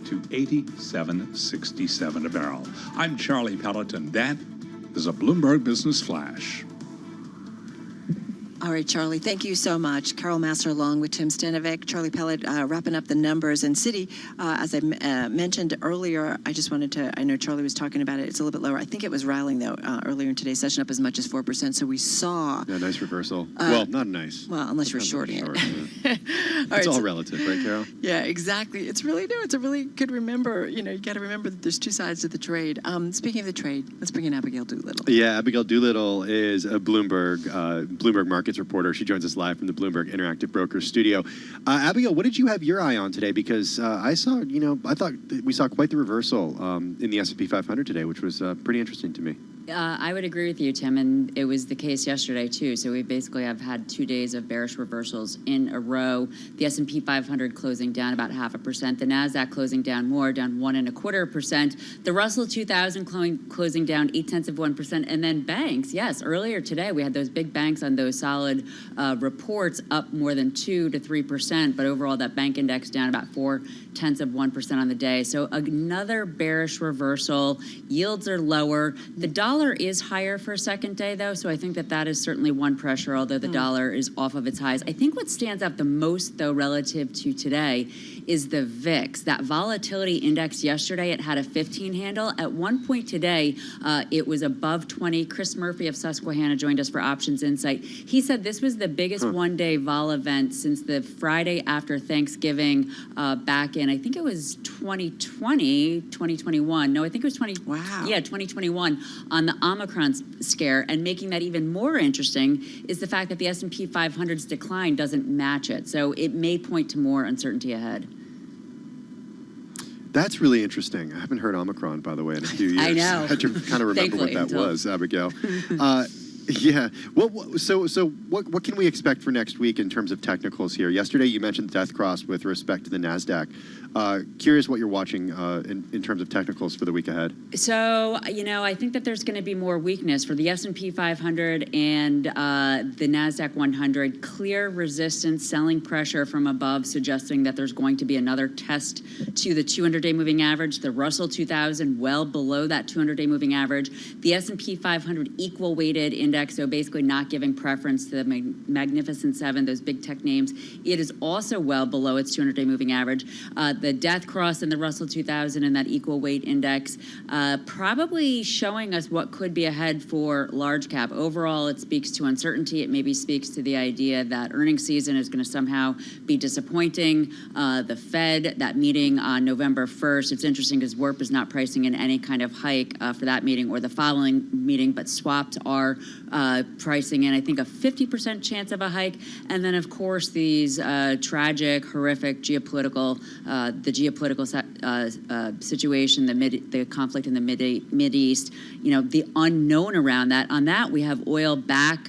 to $87.67 a barrel. I'm Charlie Pelleton. That is a Bloomberg Business Flash. All right, Charlie, thank you so much. Carol Massar along with Tim Stanovic. Charlie Pellet wrapping up the numbers. And Citi, as I mentioned earlier, I just wanted to, I know Charlie was talking about it, it's a little bit lower. I think it was rallying, though, earlier in today's session, up as much as 4%. So we saw... Yeah, nice reversal. Well, not nice. Well, unless you're shorting it. It's all relative, right, Carol? Yeah, exactly. It's really new. It's a really good remember. You know, you got to remember that there's two sides to the trade. Speaking of the trade, let's bring in Abigail Doolittle. Yeah, Abigail Doolittle is a Bloomberg Markets reporter. She joins us live from the Bloomberg Interactive Brokers studio. Abigail, what did you have your eye on today? Because I thought we saw quite the reversal in the S&P 500 today, which was pretty interesting to me. I would agree with you, Tim, and it was the case yesterday, too. So we basically have had 2 days of bearish reversals in a row. The S&P 500 closing down about 0.5%. The NASDAQ closing down more, down 1.25%. The Russell 2000 closing down 0.8%. And then banks, yes, earlier today we had those big banks on those solid reports up more than 2 to 3%. But overall, that bank index down about 0.4% on the day. So another bearish reversal. Yields are lower. The dollar is higher for a second day, though, so I think that is certainly one pressure, although the dollar is off of its highs. I think what stands out the most, though, relative to today is the VIX. That volatility index yesterday, it had a 15 handle. At one point today, it was above 20. Chris Murphy of Susquehanna joined us for Options Insight. He said this was the biggest one-day vol event since the Friday after Thanksgiving back in, I think it was 2021. No, I think it was 2021 on the Omicron scare. And making that even more interesting is the fact that the S&P 500's decline doesn't match it. So it may point to more uncertainty ahead. That's really interesting. I haven't heard Omicron, by the way, in a few years. I know. I had to kind of remember what that was, Abigail. Yeah. So what can we expect for next week in terms of technicals here? Yesterday you mentioned death cross with respect to the NASDAQ. Curious what you're watching in terms of technicals for the week ahead. So, I think that there's going to be more weakness for the S&P 500 and the NASDAQ 100. Clear resistance, selling pressure from above, suggesting that there's going to be another test to the 200-day moving average. The Russell 2000 well below that 200-day moving average. The S&P 500 equal weighted index, so basically not giving preference to the Magnificent Seven, those big tech names. It is also well below its 200-day moving average. The death cross in the Russell 2000 and that equal weight index, probably showing us what could be ahead for large cap. Overall, it speaks to uncertainty. It maybe speaks to the idea that earnings season is going to somehow be disappointing. The Fed, that meeting on November 1st, it's interesting because WIRP is not pricing in any kind of hike for that meeting or the following meeting, but swaps are pricing in, I think, a 50% chance of a hike. And then, of course, these tragic, horrific geopolitical, situation, the conflict in the Mid East, the unknown around that. On that, we have oil back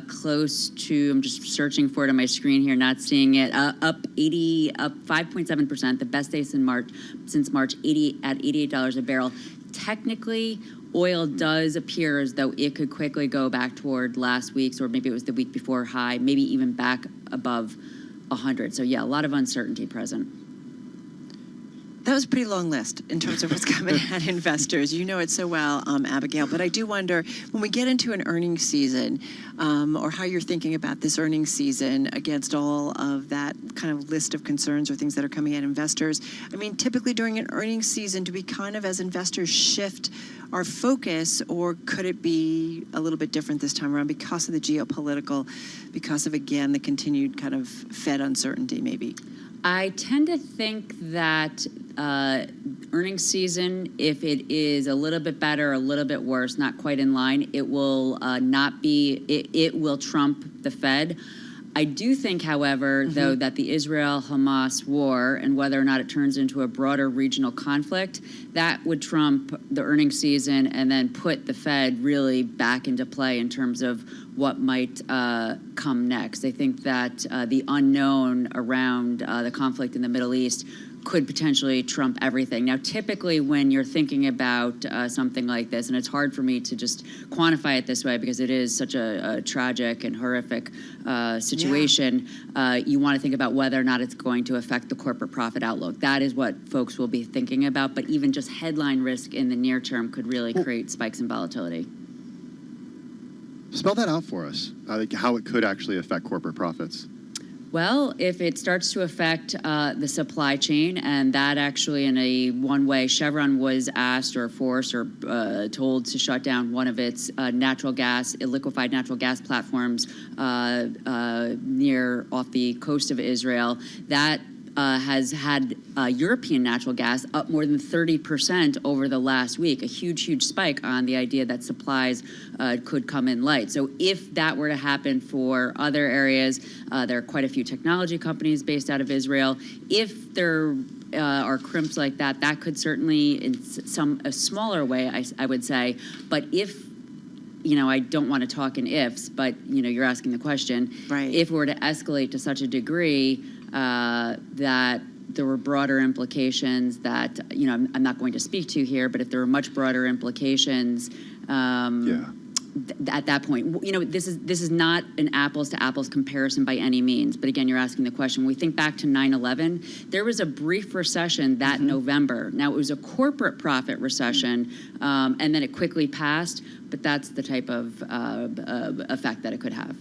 close to, I'm just searching for it on my screen here, not seeing it, up 5.7%, the best day since March, at $88 a barrel. Technically, oil does appear as though it could quickly go back toward last week's, or maybe it was the week before high, maybe even back above 100. So yeah, a lot of uncertainty present. That was a pretty long list in terms of what's coming at investors. You know it so well, Abigail. But I do wonder, when we get into an earnings season, or how you're thinking about this earnings season against all of that kind of list of concerns or things that are coming at investors. I mean, typically during an earnings season, do we kind of, as investors, shift our focus, or could it be a little bit different this time around because of the geopolitical, because of, again, the continued kind of Fed uncertainty, maybe? I tend to think that earnings season, if it is a little bit better, a little bit worse, not quite in line, it will it will trump the Fed. I do think, however, though, that the Israel-Hamas war, and whether or not it turns into a broader regional conflict, that would trump the earnings season and then put the Fed really back into play in terms of what might come next. I think that the unknown around the conflict in the Middle East could potentially trump everything. Now, typically when you're thinking about something like this, and it's hard for me to just quantify it this way because it is such a tragic and horrific situation, you want to think about whether or not it's going to affect the corporate profit outlook. That is what folks will be thinking about, but even just headline risk in the near term could really create spikes in volatility. Spell that out for us, how it could actually affect corporate profits. Well, if it starts to affect the supply chain, and that actually in a one-way, Chevron was asked or forced or told to shut down one of its liquefied natural gas platforms near off the coast of Israel. That has had European natural gas up more than 30% over the last week, a huge spike on the idea that supplies could come in light. So if that were to happen for other areas, there are quite a few technology companies based out of Israel. If there are crimps like that, that could certainly, in a smaller way, I would say, but if I don't want to talk in ifs, but you're asking the question. Right. If it were to escalate to such a degree that there were broader implications that I'm not going to speak to here, but if there were much broader implications, at that point, this is not an apples to apples comparison by any means. But again, you're asking the question. When we think back to 9/11, there was a brief recession that November. Now it was a corporate profit recession, and then it quickly passed. But that's the type of effect that it could have.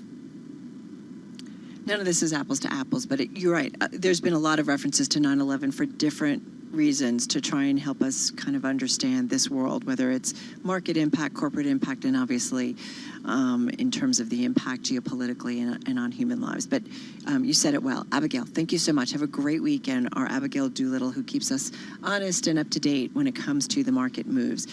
None of this is apples to apples, but you're right. There's been a lot of references to 9/11 for different reasons to try and help us kind of understand this world, whether it's market impact, corporate impact, and obviously in terms of the impact geopolitically and on human lives. But you said it well. Abigail, thank you so much. Have a great weekend. Our Abigail Doolittle, who keeps us honest and up to date when it comes to the market moves.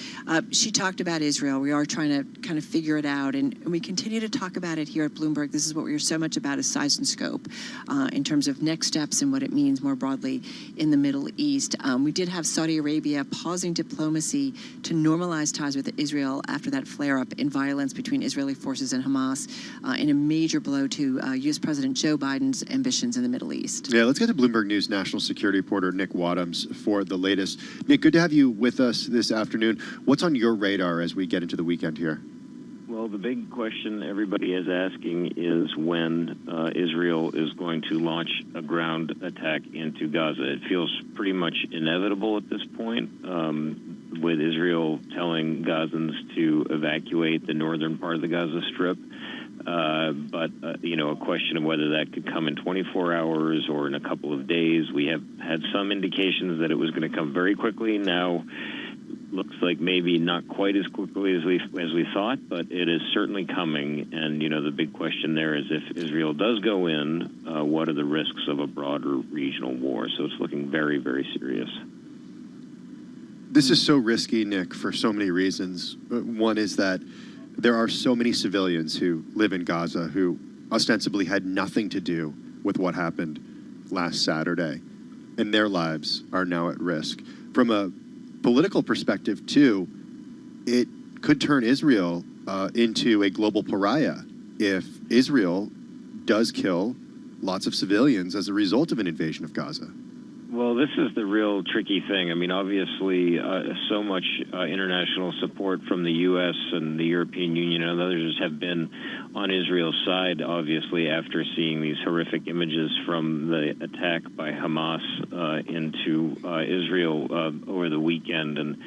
She talked about Israel. We are trying to kind of figure it out, and we continue to talk about it here at Bloomberg. This is what we are so much about, is size and scope in terms of next steps and what it means more broadly in the Middle East. We did have Saudi Arabia pausing diplomacy to normalize ties with Israel after that flare-up in violence between Israeli forces and Hamas, in a major blow to U.S. President Joe Biden's ambitions in the Middle East. Yeah, let's get to Bloomberg News national security reporter Nick Wadhams for the latest. Nick, good to have you with us this afternoon. What's on your radar as we get into the weekend here? Well, the big question everybody is asking is when Israel is going to launch a ground attack into Gaza. It feels pretty much inevitable at this point, with Israel telling Gazans to evacuate the northern part of the Gaza Strip. But a question of whether that could come in 24 hours or in a couple of days. We have had some indications that it was going to come very quickly. Now, looks like maybe not quite as quickly as we thought, but it is certainly coming. And the big question there is, if Israel does go in, what are the risks of a broader regional war? So it's looking very, very serious. This is so risky, Nick, for so many reasons. One is that there are so many civilians who live in Gaza who ostensibly had nothing to do with what happened last Saturday, and their lives are now at risk. From a political perspective, too, it could turn Israel into a global pariah if Israel does kill lots of civilians as a result of an invasion of Gaza. Well, this is the real tricky thing. I mean, obviously, so much international support from the U.S. and the European Union and others have been on Israel's side, obviously, after seeing these horrific images from the attack by Hamas into Israel over the weekend. And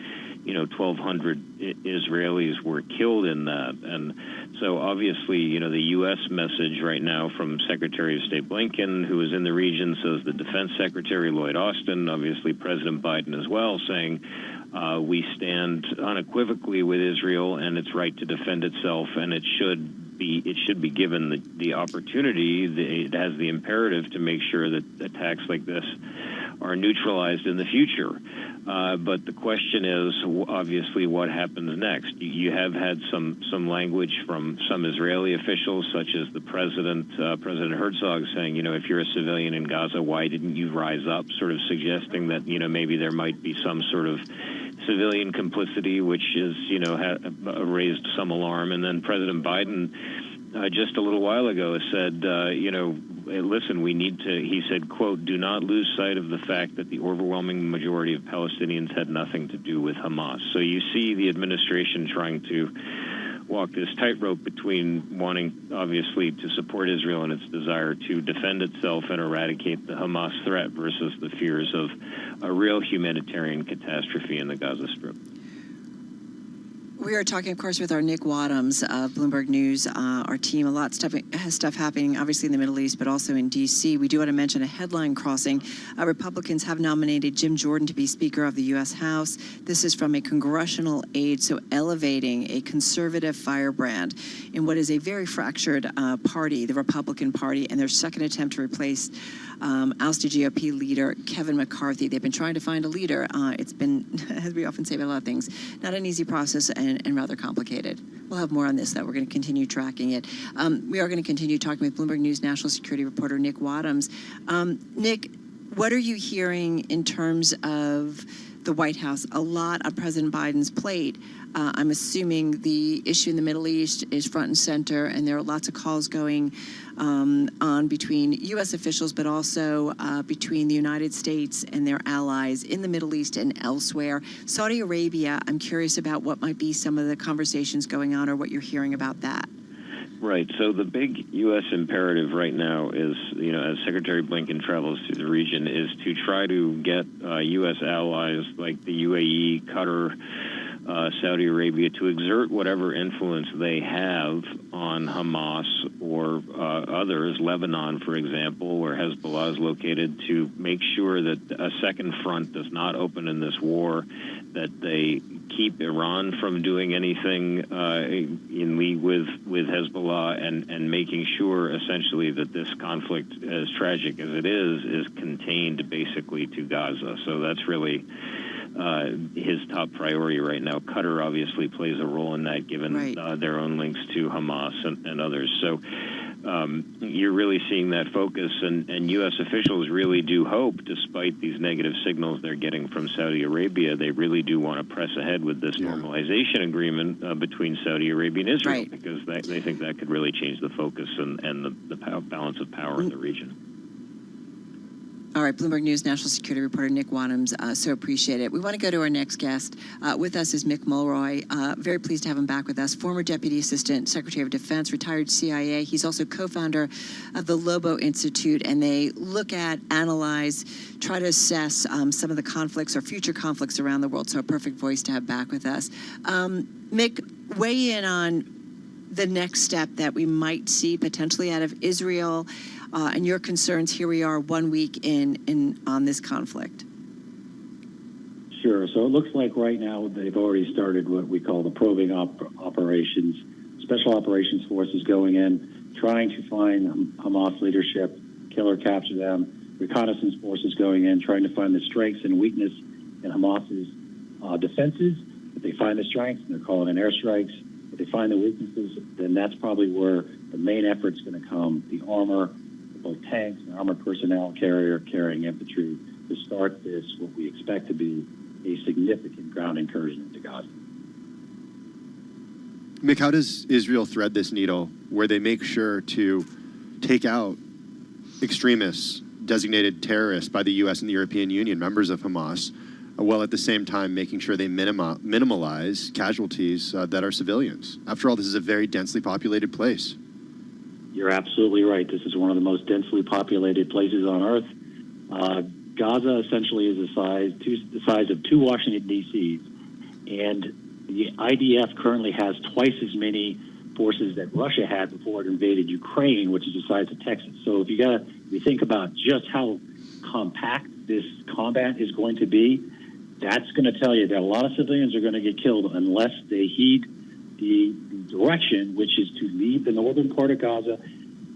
1,200 Israelis were killed in that. And so obviously, the U.S. message right now from Secretary of State Blinken, who is in the region, says the Defense Secretary Lloyd Austin, obviously President Biden as well, saying we stand unequivocally with Israel and its right to defend itself, and it should be given the opportunity. It has the imperative to make sure that attacks like this are neutralized in the future. But the question is, obviously, what happens next? You have had some language from some Israeli officials, such as the President Herzog, saying, if you're a civilian in Gaza, why didn't you rise up? Sort of suggesting that, maybe there might be some sort of civilian complicity, which is, raised some alarm. And then President Biden, just a little while ago, said, listen, we need to, he said, quote, do not lose sight of the fact that the overwhelming majority of Palestinians had nothing to do with Hamas. So you see the administration trying to walk this tightrope between wanting, obviously, to support Israel and its desire to defend itself and eradicate the Hamas threat versus the fears of a real humanitarian catastrophe in the Gaza Strip. We are talking, of course, with our Nick Wadhams of Bloomberg News, our team. A lot of stuff happening, obviously, in the Middle East, but also in D.C. We do want to mention a headline crossing. Republicans have nominated Jim Jordan to be Speaker of the U.S. House. This is from a congressional aide, so elevating a conservative firebrand in what is a very fractured party, the Republican Party, and their second attempt to replace ousted GOP leader Kevin McCarthy. They've been trying to find a leader. It's been, as we often say about a lot of things, not an easy process and rather complicated. We'll have more on this, though. We're going to continue tracking it. We are going to continue talking with Bloomberg News national security reporter Nick Wadhams. Nick, what are you hearing in terms of the White House? A lot on President Biden's plate. I'm assuming the issue in the Middle East is front and center, and there are lots of calls going on between U.S. officials, but also between the United States and their allies in the Middle East and elsewhere. Saudi Arabia, I'm curious about what might be some of the conversations going on or what you're hearing about that. Right. So the big U.S. imperative right now is, as Secretary Blinken travels through the region, is to try to get U.S. allies like the UAE, Qatar, Saudi Arabia to exert whatever influence they have on Hamas or others, Lebanon, for example, where Hezbollah is located, to make sure that a second front does not open in this war, that they keep Iran from doing anything in league with Hezbollah, and making sure essentially that this conflict, as tragic as it is contained basically to Gaza. So that's really his top priority right now. Qatar obviously plays a role in that, given their own links to Hamas and others. So you're really seeing that focus, and U.S. officials really do hope, despite these negative signals they're getting from Saudi Arabia, they really do want to press ahead with this normalization agreement between Saudi Arabia and Israel, because they think that could really change the focus and the balance of power in the region. All right, Bloomberg News national security reporter Nick Wadhams, so appreciate it. We want to go to our next guest. With us is Mick Mulroy. Very pleased to have him back with us. Former Deputy Assistant Secretary of Defense, retired CIA. He's also co-founder of the Lobo Institute, and they look at, analyze, try to assess some of the conflicts or future conflicts around the world. So a perfect voice to have back with us. Mick, weigh in on the next step that we might see potentially out of Israel, and your concerns. Here we are 1 week in on this conflict. Sure. So it looks like right now they've already started what we call the probing operations. Special operations forces going in, trying to find Hamas leadership, kill or capture them. Reconnaissance forces going in, trying to find the strengths and weakness in Hamas's defenses. If they find the strengths, they're calling in airstrikes. If they find the weaknesses, then that's probably where the main effort's going to come. The armor, both tanks and armored personnel carrying infantry to start this, what we expect to be a significant ground incursion into Gaza. Mick, how does Israel thread this needle where they make sure to take out extremists, designated terrorists by the U.S. and the European Union, members of Hamas, while at the same time making sure they minimalize casualties that are civilians? After all, this is a very densely populated place. You're absolutely right. This is one of the most densely populated places on Earth. Gaza essentially is the size of 2 Washington, D.C.s, and the IDF currently has twice as many forces that Russia had before it invaded Ukraine, which is the size of Texas. So if you think about just how compact this combat is going to be, that's going to tell you that a lot of civilians are going to get killed unless they heed the direction, which is to leave the northern part of Gaza,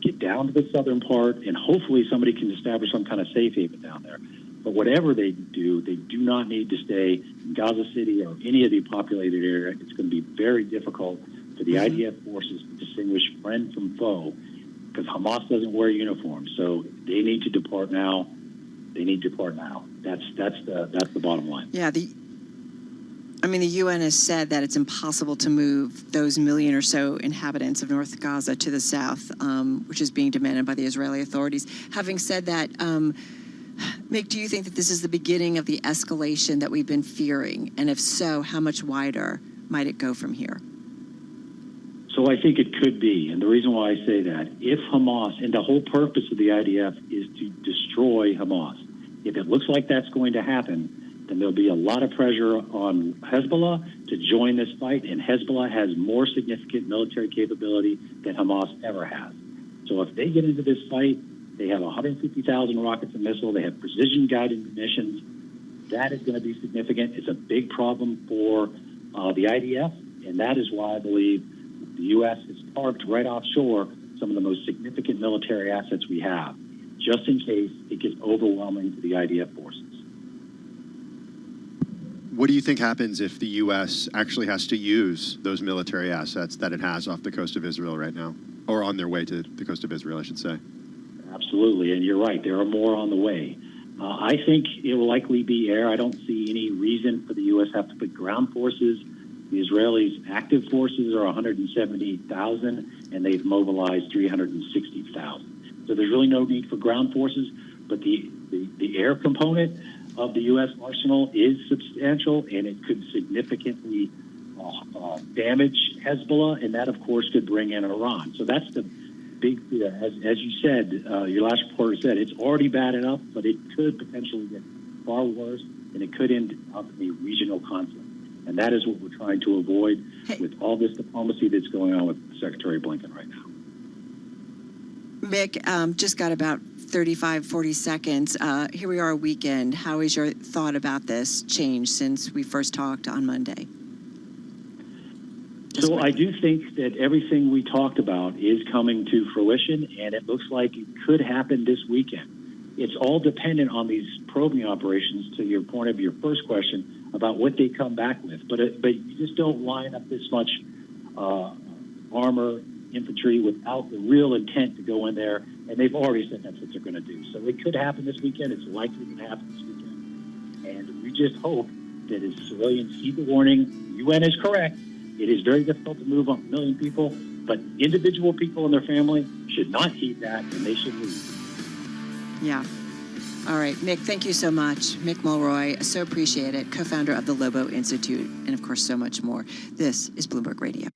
get down to the southern part, and hopefully somebody can establish some kind of safe haven down there. But whatever they do not need to stay in Gaza City or any of the populated area. It's going to be very difficult for the IDF forces to distinguish friend from foe because Hamas doesn't wear uniforms. So they need to depart now. That's the bottom line. Yeah, the UN has said that it's impossible to move those 1 million or so inhabitants of North Gaza to the south, which is being demanded by the Israeli authorities. Having said that, Mick, do you think that this is the beginning of the escalation that we've been fearing? And if so, how much wider might it go from here? So I think it could be. And the reason why I say that, if Hamas, and the whole purpose of the IDF is to destroy Hamas, if it looks like that's going to happen, then there'll be a lot of pressure on Hezbollah to join this fight. And Hezbollah has more significant military capability than Hamas ever has. So if they get into this fight, they have 150,000 rockets and missiles. They have precision-guided munitions. That is going to be significant. It's a big problem for the IDF, and that is why I believe the U.S. has parked right offshore some of the most significant military assets we have, just in case it gets overwhelming to the IDF forces. What do you think happens if the U.S. actually has to use those military assets that it has off the coast of Israel right now, or on their way to the coast of Israel, I should say? Absolutely, and you're right. There are more on the way. I think it will likely be air. I don't see any reason for the U.S. to have to put ground forces. The Israelis' active forces are 170,000, and they've mobilized 360,000. So there's really no need for ground forces, but the air component of the U.S. arsenal is substantial, and it could significantly damage Hezbollah, and that, of course, could bring in Iran. So that's the big fear. As you said, your last reporter said, it's already bad enough, but it could potentially get far worse, and it could end up in a regional conflict. And that is what we're trying to avoid with all this diplomacy that's going on with Secretary Blinken right now. Mick, just got about 35, 40 seconds. Here we are a weekend. How has your thought about this changed since we first talked on Monday? So I do think that everything we talked about is coming to fruition, and it looks like it could happen this weekend. It's all dependent on these probing operations, to your point of your first question, about what they come back with. But you just don't line up this much armor, infantry, without the real intent to go in there, and they've already said that's what they're going to do. So it could happen this weekend. It's likely going to happen this weekend. And we just hope that as civilians heed the warning, the UN is correct. It is very difficult to move 1 million people, but individual people and their family should not heed that, and they should leave. Yeah. All right, Mick, thank you so much. Mick Mulroy, so appreciate it, co-founder of the Lobo Institute, and of course, so much more. This is Bloomberg Radio.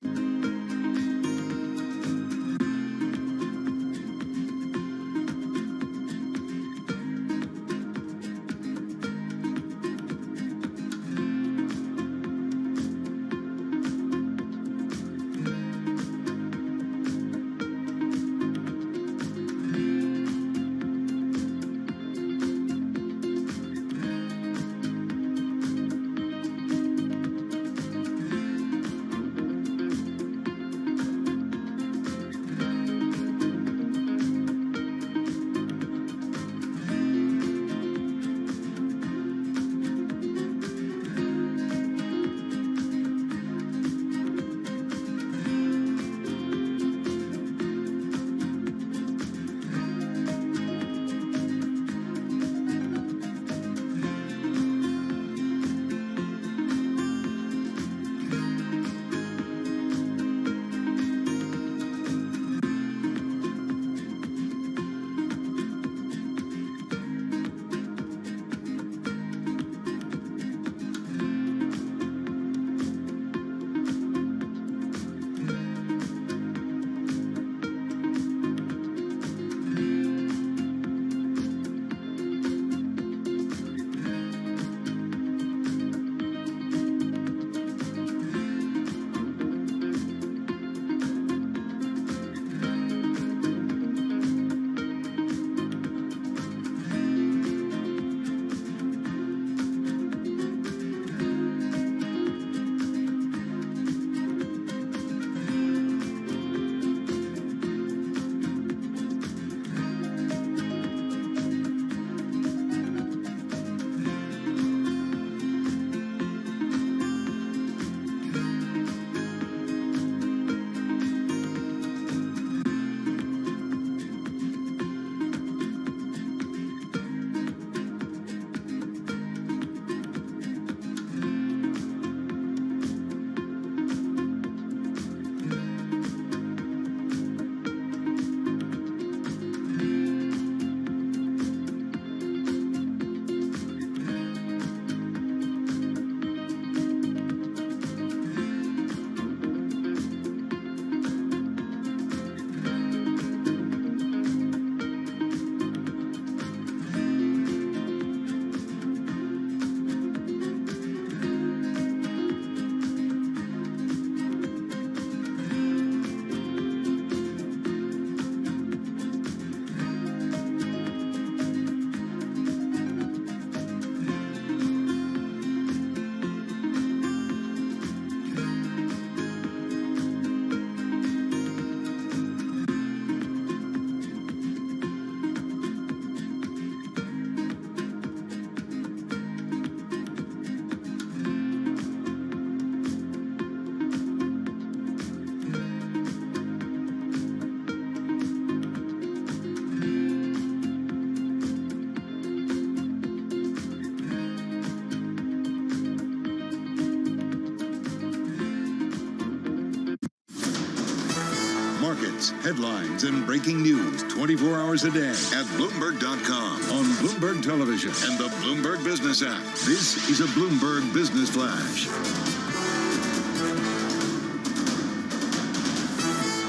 markets, headlines, and breaking news 24 hours a day at Bloomberg.com, on Bloomberg Television, and the Bloomberg Business app. This is a Bloomberg Business Flash.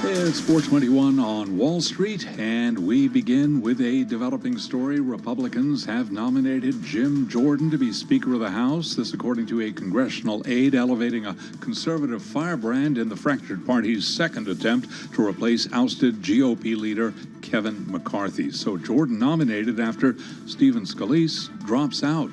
It's 4:21 on Wall Street, and we begin with a developing story. Republicans have nominated Jim Jordan to be Speaker of the House. This according to a congressional aide, elevating a conservative firebrand in the fractured party's second attempt to replace ousted GOP leader Kevin McCarthy. So Jordan nominated after Stephen Scalise drops out.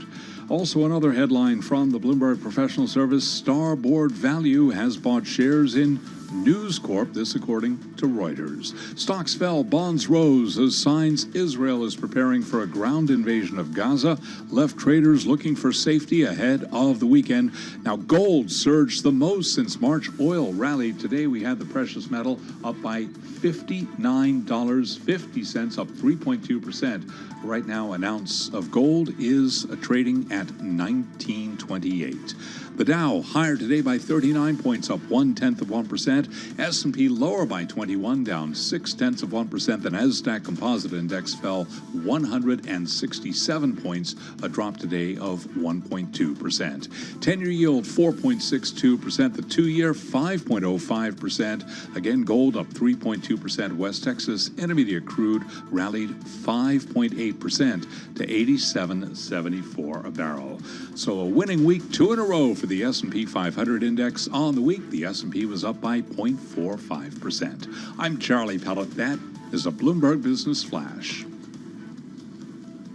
Also, another headline from the Bloomberg Professional Service, Starboard Value has bought shares in News Corp, this according to Reuters. Stocks fell, bonds rose as signs Israel is preparing for a ground invasion of Gaza left traders looking for safety ahead of the weekend. Now, gold surged the most since March. Oil rallied. Today we had the precious metal up by $59.50, up 3.2%. Right now, an ounce of gold is trading at $19.28. The Dow higher today by 39 points, up 0.1%. S&P lower by 21, down 0.6%. The Nasdaq Composite Index fell 167 points, a drop today of 1.2%. 10-year yield 4.62%. The 2-year 5.05%. Again, gold up 3.2%. West Texas Intermediate crude rallied 5.8% to $87.74 a barrel. So a winning week, 2 in a row for the S&P 500 index. On the week, the S&P was up by 0.45%. I'm Charlie Pellet. That is a Bloomberg Business Flash.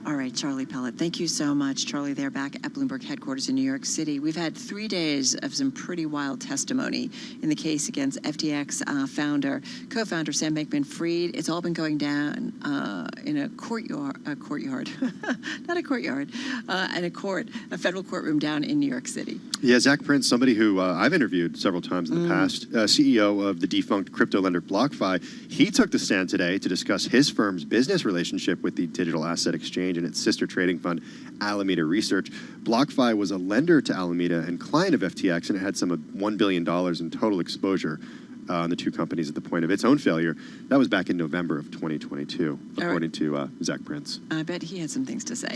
All right, Charlie Pellet, thank you so much. Charlie there back at Bloomberg headquarters in New York City. We've had 3 days of some pretty wild testimony in the case against FTX co-founder Sam Bankman-Fried. It's all been going down in a courtyard, not a courtyard, in a federal courtroom down in New York City. Yeah, Zach Prince, somebody who I've interviewed several times in the past, CEO of the defunct crypto lender BlockFi, he took the stand today to discuss his firm's business relationship with the digital asset exchange and its sister trading fund, Alameda Research. BlockFi was a lender to Alameda and client of FTX, and it had some $1 billion in total exposure on the two companies at the point of its own failure. That was back in November of 2022, according to Zach Prince. I bet he had some things to say.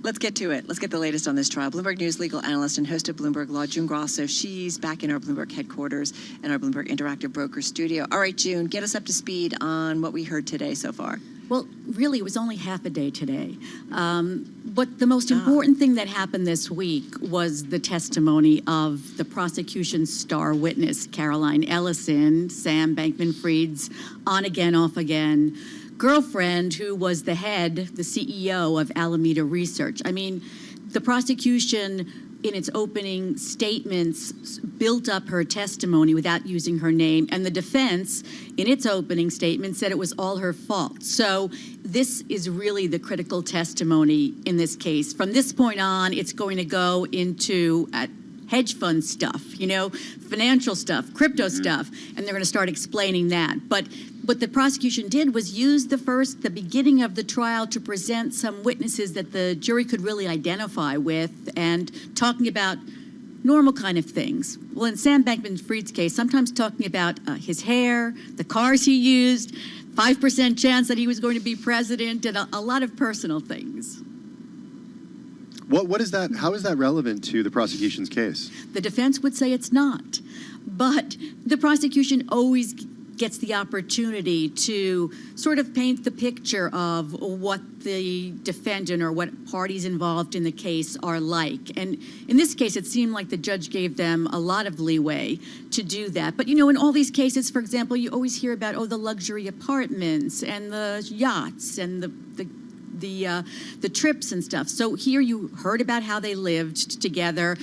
Let's get to it. Let's get the latest on this trial. Bloomberg News legal analyst and host of Bloomberg Law, June Grosso. She's back in our Bloomberg headquarters and our Bloomberg Interactive Broker studio. All right, June, get us up to speed on what we heard today so far. Well, really, it was only half a day today. But the most important thing that happened this week was the testimony of the prosecution's star witness, Caroline Ellison, Sam Bankman-Fried's on-again, off-again girlfriend, who was the CEO of Alameda Research. I mean, the prosecution, in its opening statements, built up her testimony without using her name, and the defense, in its opening statement, said it was all her fault. So this is really the critical testimony in this case. From this point on, it's going to go into hedge fund stuff, financial stuff, crypto stuff, and they're going to start explaining that. But what the prosecution did was use the beginning of the trial to present some witnesses that the jury could really identify with, and talking about normal kind of things. Well, in Sam Bankman-Fried's case, sometimes talking about his hair, the cars he used, 5% chance that he was going to be president, and a lot of personal things. What is that? How is that relevant to the prosecution's case? The defense would say it's not, but the prosecution always gets the opportunity to sort of paint the picture of what the defendant or what parties involved in the case are like. And in this case, it seemed like the judge gave them a lot of leeway to do that. But, in all these cases, for example, you always hear about, the luxury apartments and the yachts and the trips and stuff. So here you heard about how they lived together,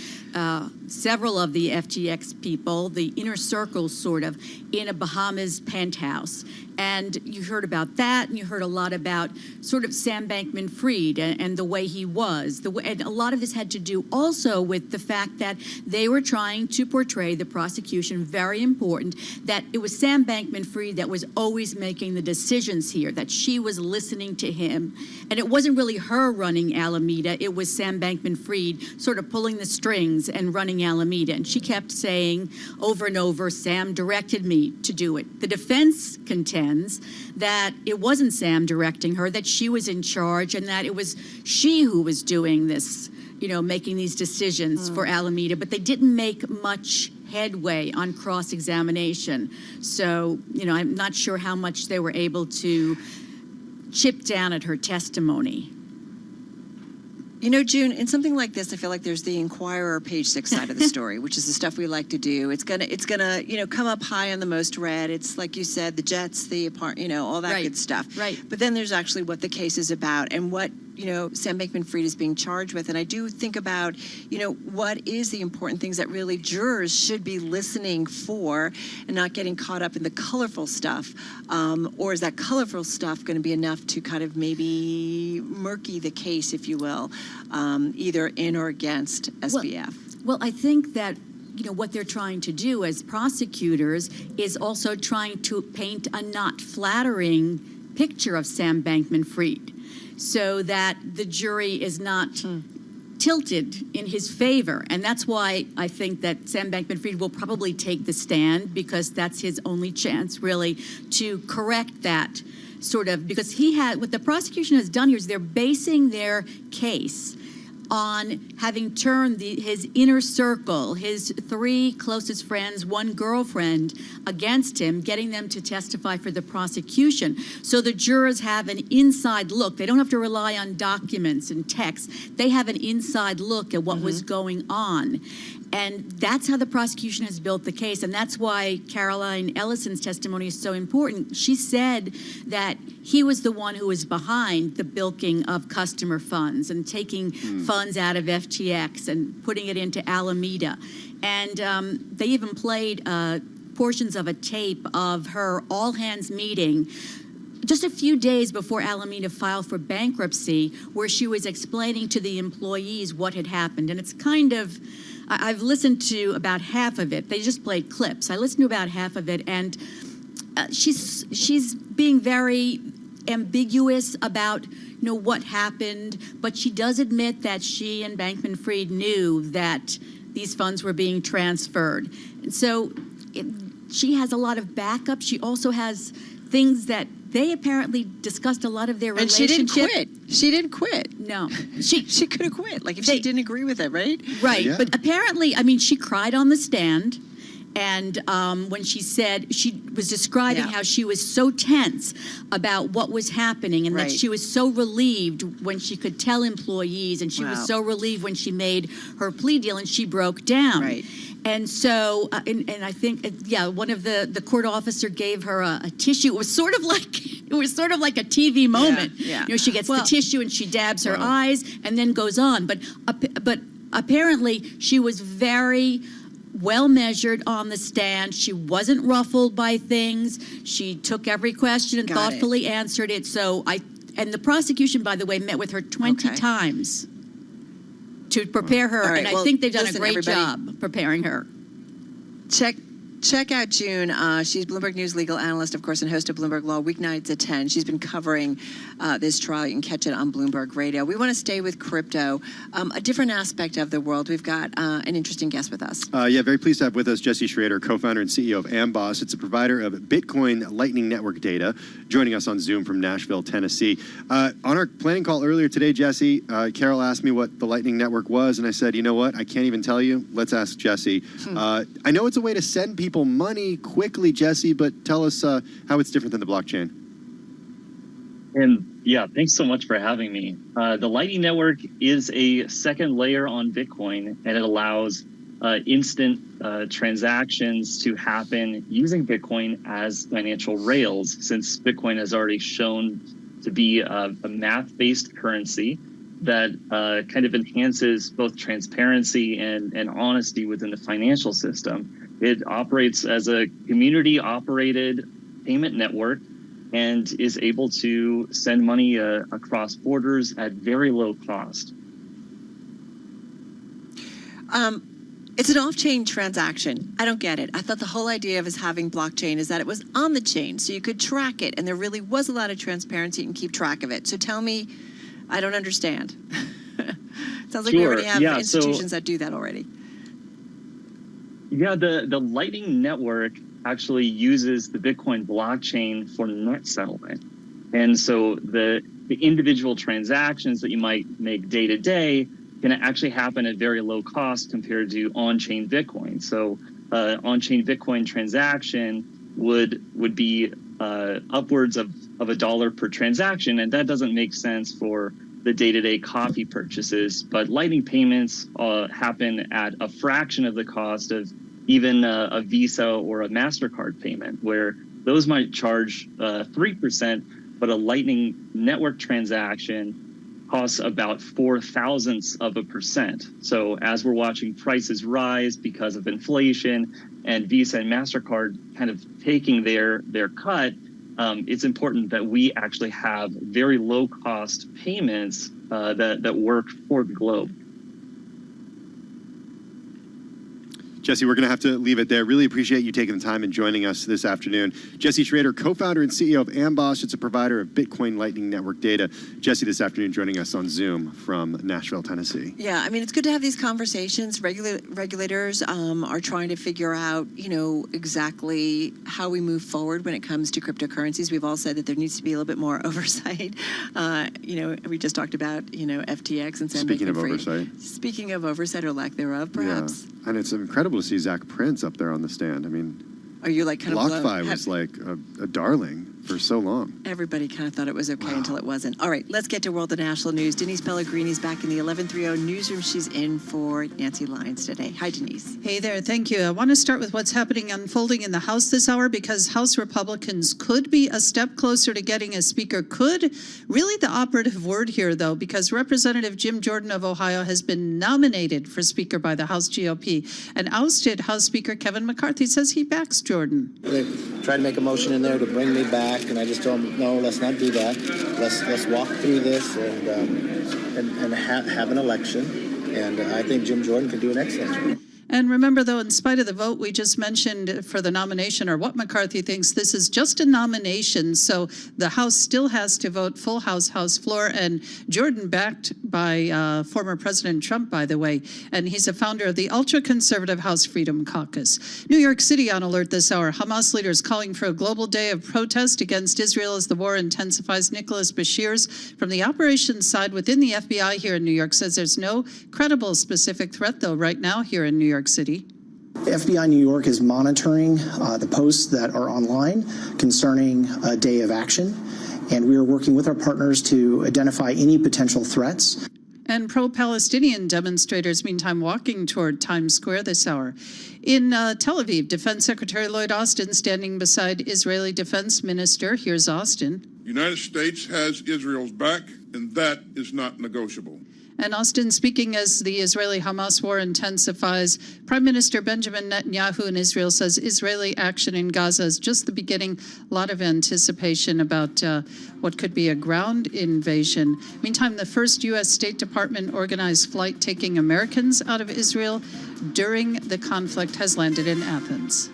several of the FTX people, the inner circle sort of, in a Bahamas penthouse. And you heard about that, and you heard a lot about sort of Sam Bankman-Fried and the way he was. And a lot of this had to do also with the fact that they were trying to portray the prosecution, very important, that it was Sam Bankman-Fried that was always making the decisions here, that she was listening to him. And it wasn't really her running Alameda, it was Sam Bankman-Fried sort of pulling the strings and running Alameda. And she kept saying over and over, Sam directed me to do it. The defense contends that it wasn't Sam directing her, that she was in charge, and that it was she who was doing this, making these decisions for Alameda, but they didn't make much headway on cross-examination. So, I'm not sure how much they were able to chip down at her testimony. June, in something like this, I feel like there's the Inquirer page 6 side of the story, which is the stuff we like to do. It's gonna, come up high on the most read. It's like you said, the jets, the all that good stuff. Right. But then there's actually what the case is about and what Sam Bankman-Fried is being charged with. And I do think about, what is the important things that really jurors should be listening for and not getting caught up in the colorful stuff. Or is that colorful stuff going to be enough to kind of maybe murky the case, if you will, either in or against SBF? Well, I think that what they're trying to do as prosecutors is also trying to paint a not flattering picture of Sam Bankman-Fried, so that the jury is not tilted in his favor. And that's why I think that Sam Bankman-Fried will probably take the stand, because that's his only chance, really, to correct that sort of, because what the prosecution has done here is they're basing their case on having turned his inner circle, his 3 closest friends, 1 girlfriend, against him, getting them to testify for the prosecution. So the jurors have an inside look. They don't have to rely on documents and texts. They have an inside look at what was going on. And that's how the prosecution has built the case. And that's why Caroline Ellison's testimony is so important. She said that he was the one who was behind the bilking of customer funds and taking funds out of FTX and putting it into Alameda. And they even played portions of a tape of her all-hands meeting just a few days before Alameda filed for bankruptcy, where she was explaining to the employees what had happened. And it's kind of... I've listened to about half of it. They just played clips. I listened to about half of it, and she's being very ambiguous about what happened, but she does admit that she and Bankman-Fried knew that these funds were being transferred. And so she has a lot of backup. She also has things that they apparently discussed a lot of their relationship. And she didn't quit. She didn't quit. No. She could have quit, like if she didn't agree with it, right? Right. Yeah. But apparently, she cried on the stand. And when she said, she was describing how she was so tense about what was happening, and that she was so relieved when she could tell employees, and she was so relieved when she made her plea deal, and she broke down. Right. And so, and I think, one of the court officer gave her a tissue. It was sort of like a TV moment. Yeah. She gets the tissue and she dabs her eyes and then goes on. But apparently, she was very well measured on the stand. She wasn't ruffled by things. She took every question and thoughtfully answered it. So and the prosecution, by the way, met with her 20 times to prepare her, and I think they've done a great job preparing her. Check out June. She's Bloomberg News legal analyst, of course, and host of Bloomberg Law weeknights at 10. She's been covering this trial. You can catch it on Bloomberg Radio. We want to stay with crypto, a different aspect of the world. We've got an interesting guest with us. Very pleased to have with us Jesse Schrader, co-founder and CEO of Amboss. It's a provider of Bitcoin Lightning Network data, joining us on Zoom from Nashville, Tennessee. On our planning call earlier today, Jesse, Carol asked me what the Lightning Network was, and I said, you know what? I can't even tell you. Let's ask Jesse. I know it's a way to send people money quickly, Jesse, but tell us how it's different than the blockchain. And thanks so much for having me. The Lightning Network is a second layer on Bitcoin, and it allows instant transactions to happen using Bitcoin as financial rails, since Bitcoin has already shown to be a math-based currency that kind of enhances both transparency and honesty within the financial system. It operates as a community-operated payment network and is able to send money across borders at very low cost. It's an off-chain transaction. I don't get it. I thought the whole idea of us having blockchain is that it was on the chain, so you could track it, and there really was a lot of transparency and keep track of it. So tell me, I don't understand. Sounds like we already have institutions that do that already. Yeah, the Lightning Network actually uses the Bitcoin blockchain for net settlement. And so the individual transactions that you might make day to day can actually happen at very low cost compared to on-chain Bitcoin. So on-chain Bitcoin transaction would be upwards of $1 per transaction, and that doesn't make sense for the day-to-day coffee purchases. But Lightning payments happen at a fraction of the cost of even a Visa or a MasterCard payment, where those might charge 3%, but a Lightning Network transaction costs about 0.004%. So as we're watching prices rise because of inflation and Visa and MasterCard kind of taking their cut, it's important that we actually have very low cost payments that work for the globe. Jesse, we're going to have to leave it there. Really appreciate you taking the time and joining us this afternoon. Jesse Schrader, co-founder and CEO of Amboss. It's a provider of Bitcoin Lightning Network data. Jesse, this afternoon joining us on Zoom from Nashville, Tennessee. Yeah, I mean, it's good to have these conversations. Regulators are trying to figure out, exactly how we move forward when it comes to cryptocurrencies. We've all said that there needs to be a little bit more oversight. We just talked about, FTX and Sam Bankman-Fried. Speaking of oversight or lack thereof, perhaps. Yeah. And it's incredible to see Zach Prince up there on the stand. I mean, are you like kind of BlockFi was like a darling for so long. Everybody kind of thought it was okay until it wasn't. All right, let's get to World and National News. Denise Pellegrini's back in the 1130 newsroom. She's in for Nancy Lyons today. Hi, Denise. Hey there. Thank you. I want to start with what's unfolding in the House this hour, because House Republicans could be a step closer to getting a speaker. Could, really the operative word here, though, because Representative Jim Jordan of Ohio has been nominated for Speaker by the House GOP. And ousted House Speaker Kevin McCarthy says he backs Jordan. They tried to make a motion in there to bring me back, and I just told them, no, let's not do that. Let's walk through this and have an election. And I think Jim Jordan can do an excellent job. And remember, though, in spite of the vote we just mentioned for the nomination, or what McCarthy thinks, this is just a nomination. So the House still has to vote full House floor. And Jordan, backed by former President Trump, by the way, and he's a founder of the ultra-conservative House Freedom Caucus. New York City on alert this hour. Hamas leaders calling for a global day of protest against Israel as the war intensifies. Nicholas Bashir's from the operations side within the FBI here in New York says there's no credible specific threat, though, right now here in New York City. The FBI New York is monitoring the posts that are online concerning a day of action, and we are working with our partners to identify any potential threats. And pro-Palestinian demonstrators, meantime, walking toward Times Square this hour. In Tel Aviv, Defense Secretary Lloyd Austin standing beside Israeli Defense Minister. Here's Austin. The United States has Israel's back, and that is not negotiable. And Austin speaking as the Israeli-Hamas war intensifies. Prime Minister Benjamin Netanyahu in Israel says Israeli action in Gaza is just the beginning. A lot of anticipation about what could be a ground invasion. Meantime, the first U.S. State Department organized flight taking Americans out of Israel during the conflict has landed in Athens.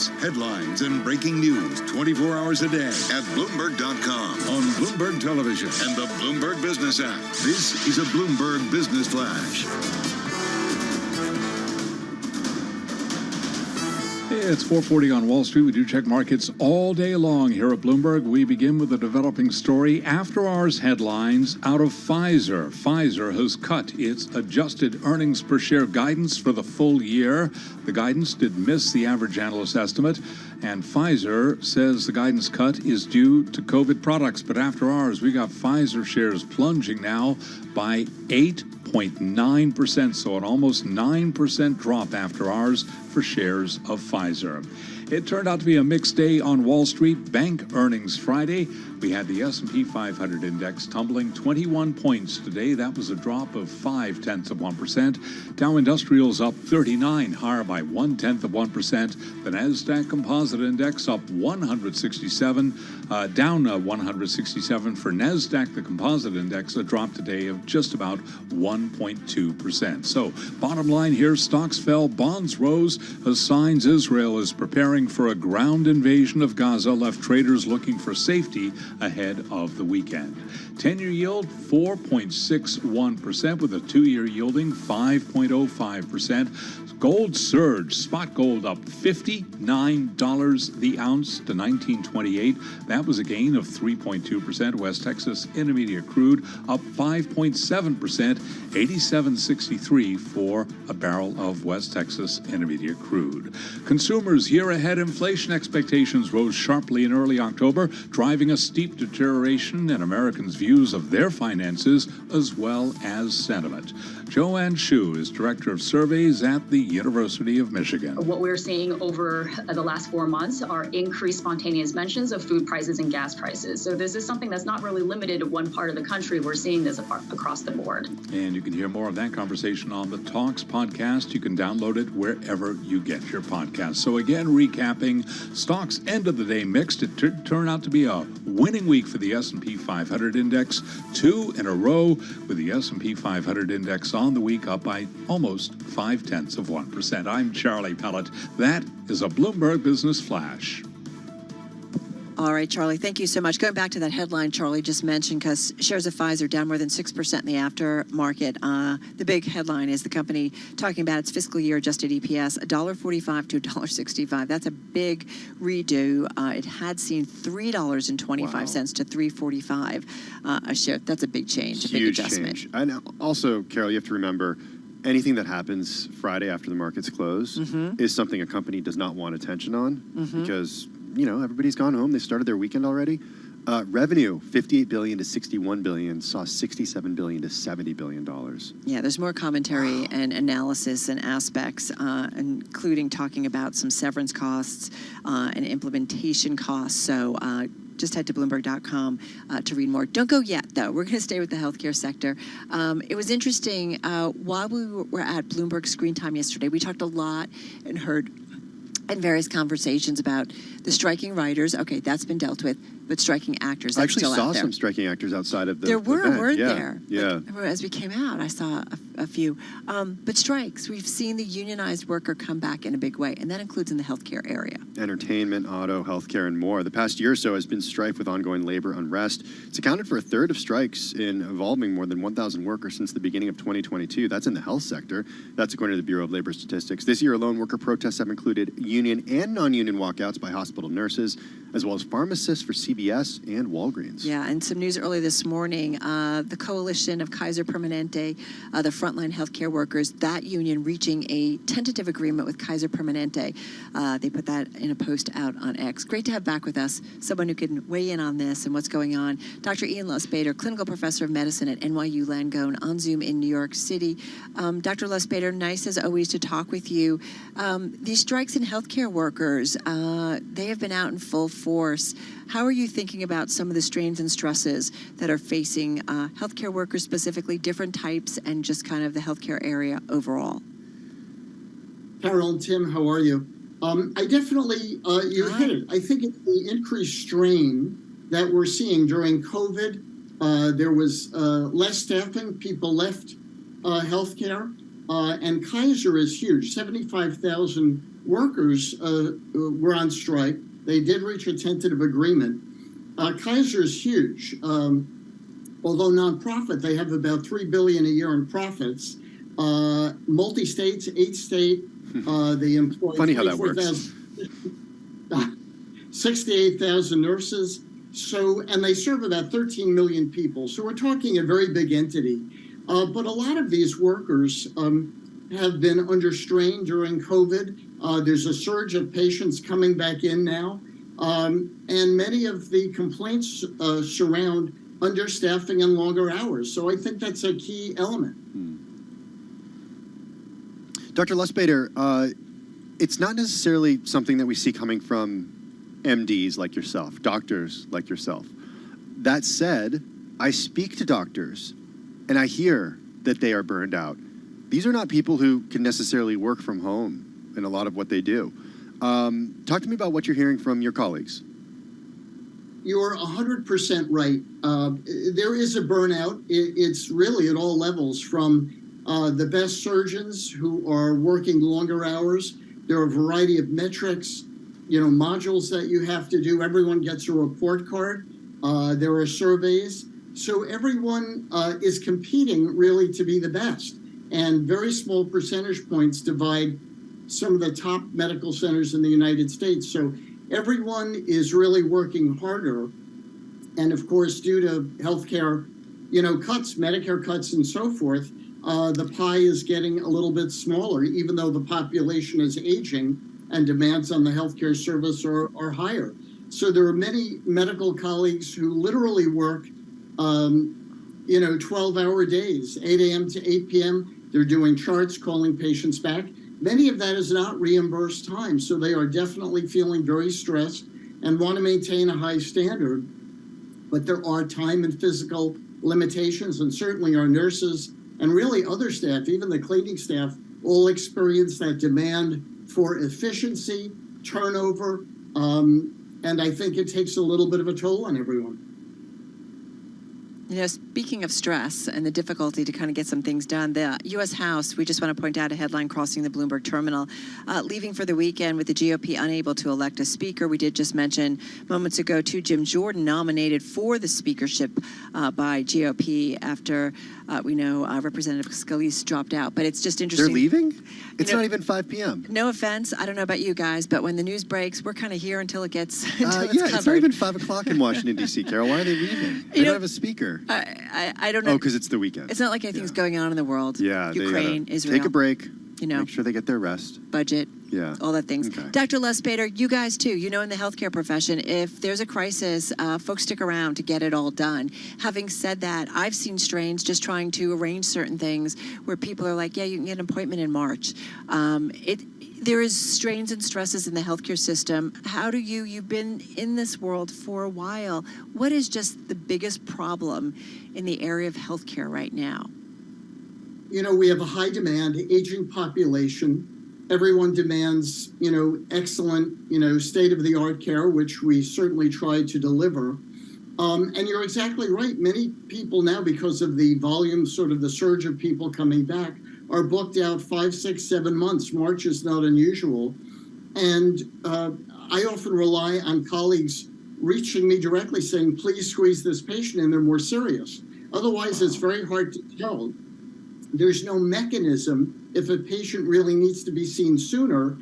markets, headlines, and breaking news 24 hours a day at Bloomberg.com, on Bloomberg Television, and the Bloomberg Business app. This is a Bloomberg Business Flash. It's 4:40 on Wall Street. We do check markets all day long here at Bloomberg. We begin with a developing story. After hours headlines out of Pfizer. Pfizer has cut its adjusted earnings per share guidance for the full year. The guidance did miss the average analyst estimate, and Pfizer says the guidance cut is due to COVID products. But after hours, we got Pfizer shares plunging now by 8.9%, so an almost 9% drop after hours for shares of Pfizer. It turned out to be a mixed day on Wall Street. Bank earnings Friday. We had the S&P 500 index tumbling 21 points today. That was a drop of 0.5%. Dow Industrials up 39, higher by 0.1%. The Nasdaq Composite Index up 167, down 167 for Nasdaq. The Composite Index, a drop today of just about 1.2%. So, bottom line here: stocks fell, bonds rose as signs Israel is preparing for a ground invasion of Gaza left traders looking for safety ahead of the weekend. 10-year yield 4.61%, with a 2-year yielding 5.05%. Gold surged. Spot gold up $59 the ounce to $19.28. That was a gain of 3.2%. West Texas Intermediate crude up 5.7%, $87.63 for a barrel of West Texas Intermediate crude. Consumers' year-ahead inflation expectations rose sharply in early October, driving a steep deterioration in Americans' views of their finances as well as sentiment. Joanne Shu is Director of Surveys at the University of Michigan. What we're seeing over the last 4 months are increased spontaneous mentions of food prices and gas prices. So this is something that's not really limited to one part of the country. We're seeing this across the board. And you can hear more of that conversation on the Talks podcast. You can download it wherever you get your podcasts. So again, recapping, stocks end of the day mixed. It turned out to be a winning week for the S&P 500 index, 2 in a row with the S&P 500 index on the week up by almost 0.5%. I'm Charlie Pellet. That is a Bloomberg Business Flash. All right, Charlie, thank you so much. Going back to that headline Charlie just mentioned, because shares of Pfizer down more than 6% in the aftermarket. The big headline is the company talking about its fiscal year adjusted EPS, $1.45 to $1.65. That's a big redo. It had seen $3.25 to $3.45 a share. That's a big change, a big adjustment. Change. I know. Also, Carol, you have to remember, anything that happens Friday after the markets close is something a company does not want attention on because, you know, everybody's gone home. They started their weekend already. Revenue, $58 billion to $61 billion, saw $67 billion to $70 billion. Yeah, there's more commentary and analysis and aspects, including talking about some severance costs and implementation costs. So just head to Bloomberg.com to read more. Don't go yet, though. We're going to stay with the healthcare sector. It was interesting. While we were at Bloomberg Screen Time yesterday, we talked a lot and heard in various conversations about the striking writers. Okay, that's been dealt with, but striking actors, I that's actually still saw out there. some striking actors outside of the There were, event. weren't there? Yeah. Like, as we came out, I saw a few. But strikes, we've seen the unionized worker come back in a big way, and that includes in the healthcare area. Entertainment, auto, healthcare, and more. The past year or so has been strife with ongoing labor unrest. It's accounted for a third of strikes involving more than 1,000 workers since the beginning of 2022. That's in the health sector. That's according to the Bureau of Labor Statistics. This year alone, worker protests have included union and non-union walkouts by hospital nurses, as well as pharmacists for CVS and Walgreens. Yeah, and some news early this morning, the coalition of Kaiser Permanente, the frontline healthcare workers, that union reaching a tentative agreement with Kaiser Permanente. They put that in a post out on X. Great to have back with us someone who can weigh in on this and what's going on. Dr. Ian Lustbader, clinical professor of medicine at NYU Langone, on Zoom in New York City. Dr. Lustbader, nice as always to talk with you. These strikes in healthcare workers, they have been out in full force. How are you thinking about some of the strains and stresses that are facing healthcare workers specifically, different types, and just kind of the healthcare area overall? Carol and Tim, how are you? I definitely, you hit it. I think it's the increased strain that we're seeing during COVID. There was less staffing, people left healthcare, and Kaiser is huge, 75,000 workers were on strike. They did reach a tentative agreement. Kaiser's huge. Although nonprofit, they have about $3 billion a year in profits. Multi-states, 8 state, they employ Funny how that works. 68,000 nurses. So, and they serve about 13 million people. So we're talking a very big entity. But a lot of these workers have been under strain during COVID. There's a surge of patients coming back in now. And many of the complaints surround understaffing and longer hours. So I think that's a key element. Dr. Lustbader, it's not necessarily something that we see coming from MDs like yourself, doctors like yourself. That said, I speak to doctors and I hear that they are burned out. These are not people who can necessarily work from home in a lot of what they do. Talk to me about what you're hearing from your colleagues. You're 100% right. There is a burnout. It's really at all levels, from the best surgeons who are working longer hours. There are a variety of metrics, modules that you have to do. Everyone gets a report card. There are surveys. So everyone is competing really to be the best. And very small percentage points divide some of the top medical centers in the United States. So everyone is really working harder. And of course, due to healthcare, cuts, Medicare cuts and so forth, the pie is getting a little bit smaller, even though the population is aging and demands on the healthcare service are higher. So there are many medical colleagues who literally work, 12-hour days, 8 a.m. to 8 p.m. They're doing charts, calling patients back. Many of that is not reimbursed time, so they are definitely feeling very stressed and want to maintain a high standard. But there are time and physical limitations, and certainly our nurses and really other staff, even the cleaning staff, all experience that demand for efficiency, turnover, and I think it takes a little bit of a toll on everyone. Speaking of stress and the difficulty to kind of get some things done, the U.S. House, we just want to point out a headline crossing the Bloomberg terminal, leaving for the weekend with the GOP unable to elect a speaker. We did just mention moments ago, too, Jim Jordan nominated for the speakership by GOP after we know Representative Scalise dropped out. But it's just interesting. They're leaving? It's not even 5 p.m. No offense. I don't know about you guys, but when the news breaks, we're kind of here until it gets it's not even 5 o'clock in Washington, D.C., Carol. Why are they leaving? They don't have a speaker. I don't know. Oh, because it's the weekend. It's not like anything's going on in the world. Yeah, Ukraine, Israel. Take a break. Make sure they get their rest. Budget. Yeah. All that things. Okay. Dr. Lustbader, you guys too, in the healthcare profession, if there's a crisis, folks stick around to get it all done. Having said that, I've seen strains just trying to arrange certain things where people are like, yeah, you can get an appointment in March. There is strains and stresses in the healthcare system. How do you've been in this world for a while. What is just the biggest problem in the area of healthcare right now? We have a high demand, aging population. Everyone demands, excellent, state-of-the-art care, which we certainly try to deliver. And you're exactly right. Many people now, because of the volume, sort of the surge of people coming back, are booked out 5, 6, 7 months. March is not unusual. And I often rely on colleagues reaching me directly saying, please squeeze this patient in, they're more serious. Otherwise, it's very hard to tell. There's no mechanism. If a patient really needs to be seen sooner,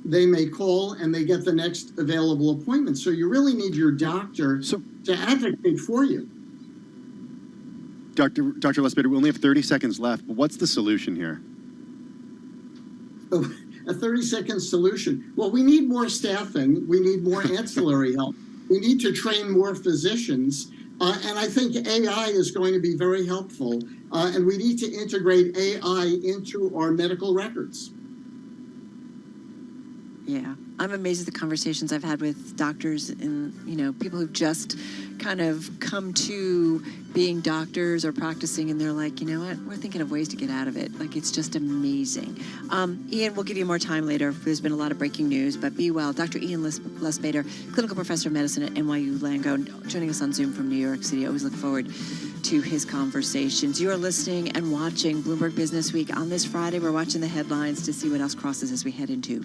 they may call and they get the next available appointment. So you really need your doctor to advocate for you. Dr. Lustbader, we only have 30 seconds left, but what's the solution here? Oh, a 30-second solution. Well, we need more staffing. We need more ancillary help. We need to train more physicians. And I think AI is going to be very helpful. And we need to integrate AI into our medical records. Yeah, I'm amazed at the conversations I've had with doctors and, people who've just kind of come to being doctors or practicing, and they're like, you know what, we're thinking of ways to get out of it. Like, it's just amazing. Ian, we'll give you more time later. There's been a lot of breaking news, but be well. Dr. Ian Lustbader, clinical professor of medicine at NYU Langone, joining us on Zoom from New York City. I always look forward to his conversations. You are listening and watching Bloomberg Business Week. On this Friday, we're watching the headlines to see what else crosses as we head into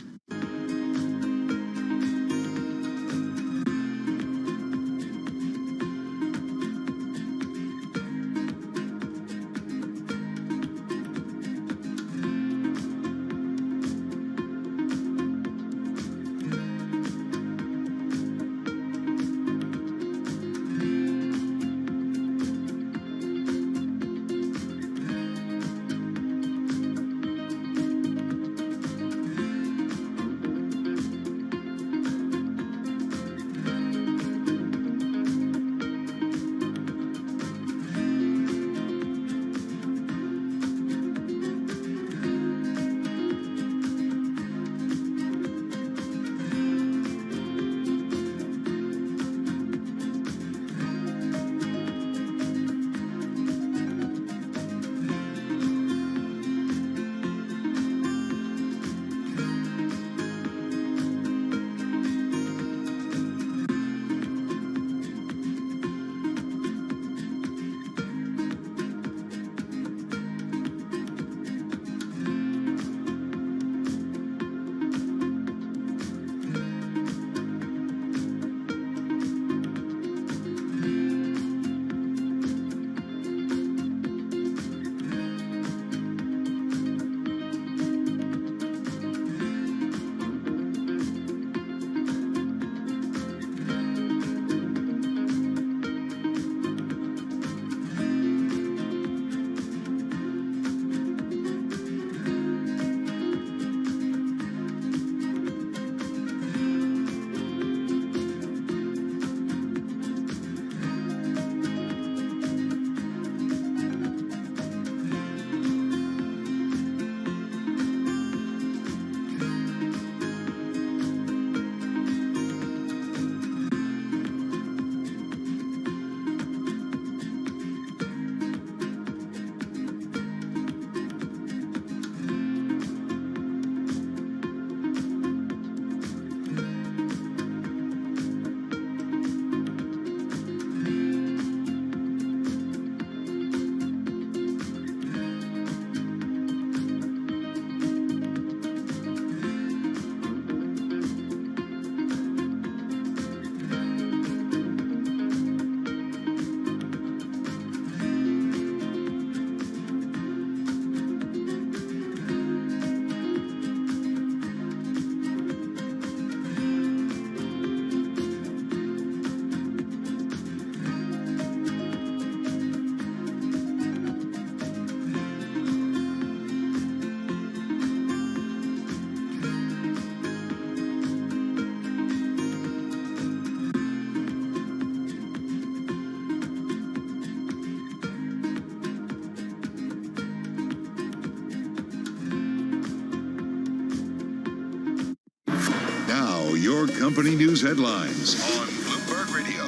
your company news headlines on Bloomberg Radio.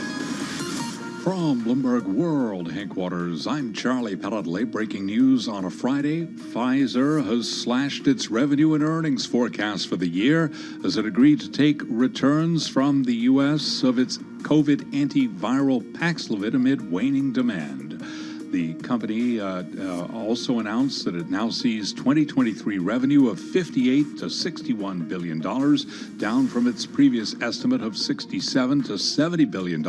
From Bloomberg World Headquarters, I'm Charlie Paladle. Breaking news on a Friday. Pfizer has slashed its revenue and earnings forecast for the year as it agreed to take returns from the U.S. of its COVID antiviral Paxlovid amid waning demand. The company also announced that it now sees 2023 revenue of $58 to $61 billion, down from its previous estimate of $67 to $70 billion.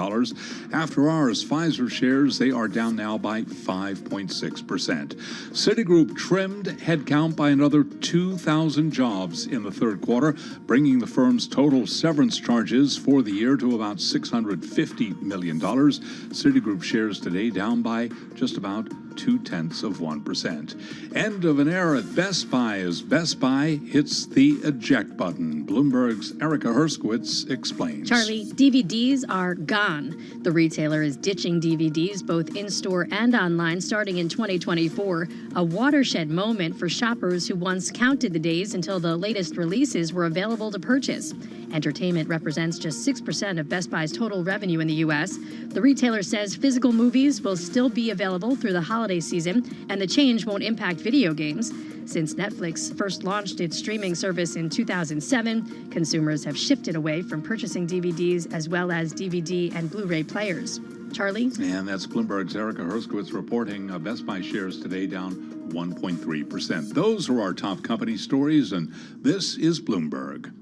After hours, Pfizer shares, they are down now by 5.6%. Citigroup trimmed headcount by another 2,000 jobs in the third quarter, bringing the firm's total severance charges for the year to about $650 million. Citigroup shares today down by just about 0.2%. End of an era at Best Buy as Best Buy hits the eject button. Bloomberg's Erica Herskowitz explains. Charlie, DVDs are gone. The retailer is ditching DVDs both in-store and online starting in 2024, a watershed moment for shoppers who once counted the days until the latest releases were available to purchase. Entertainment represents just 6% of Best Buy's total revenue in the U.S. The retailer says physical movies will still be available through the holiday season, and the change won't impact video games. Since Netflix first launched its streaming service in 2007, consumers have shifted away from purchasing DVDs as well as DVD and Blu-ray players. Charlie? And that's Bloomberg's Erica Herskowitz reporting Best Buy shares today down 1.3%. Those are our top company stories, and this is Bloomberg.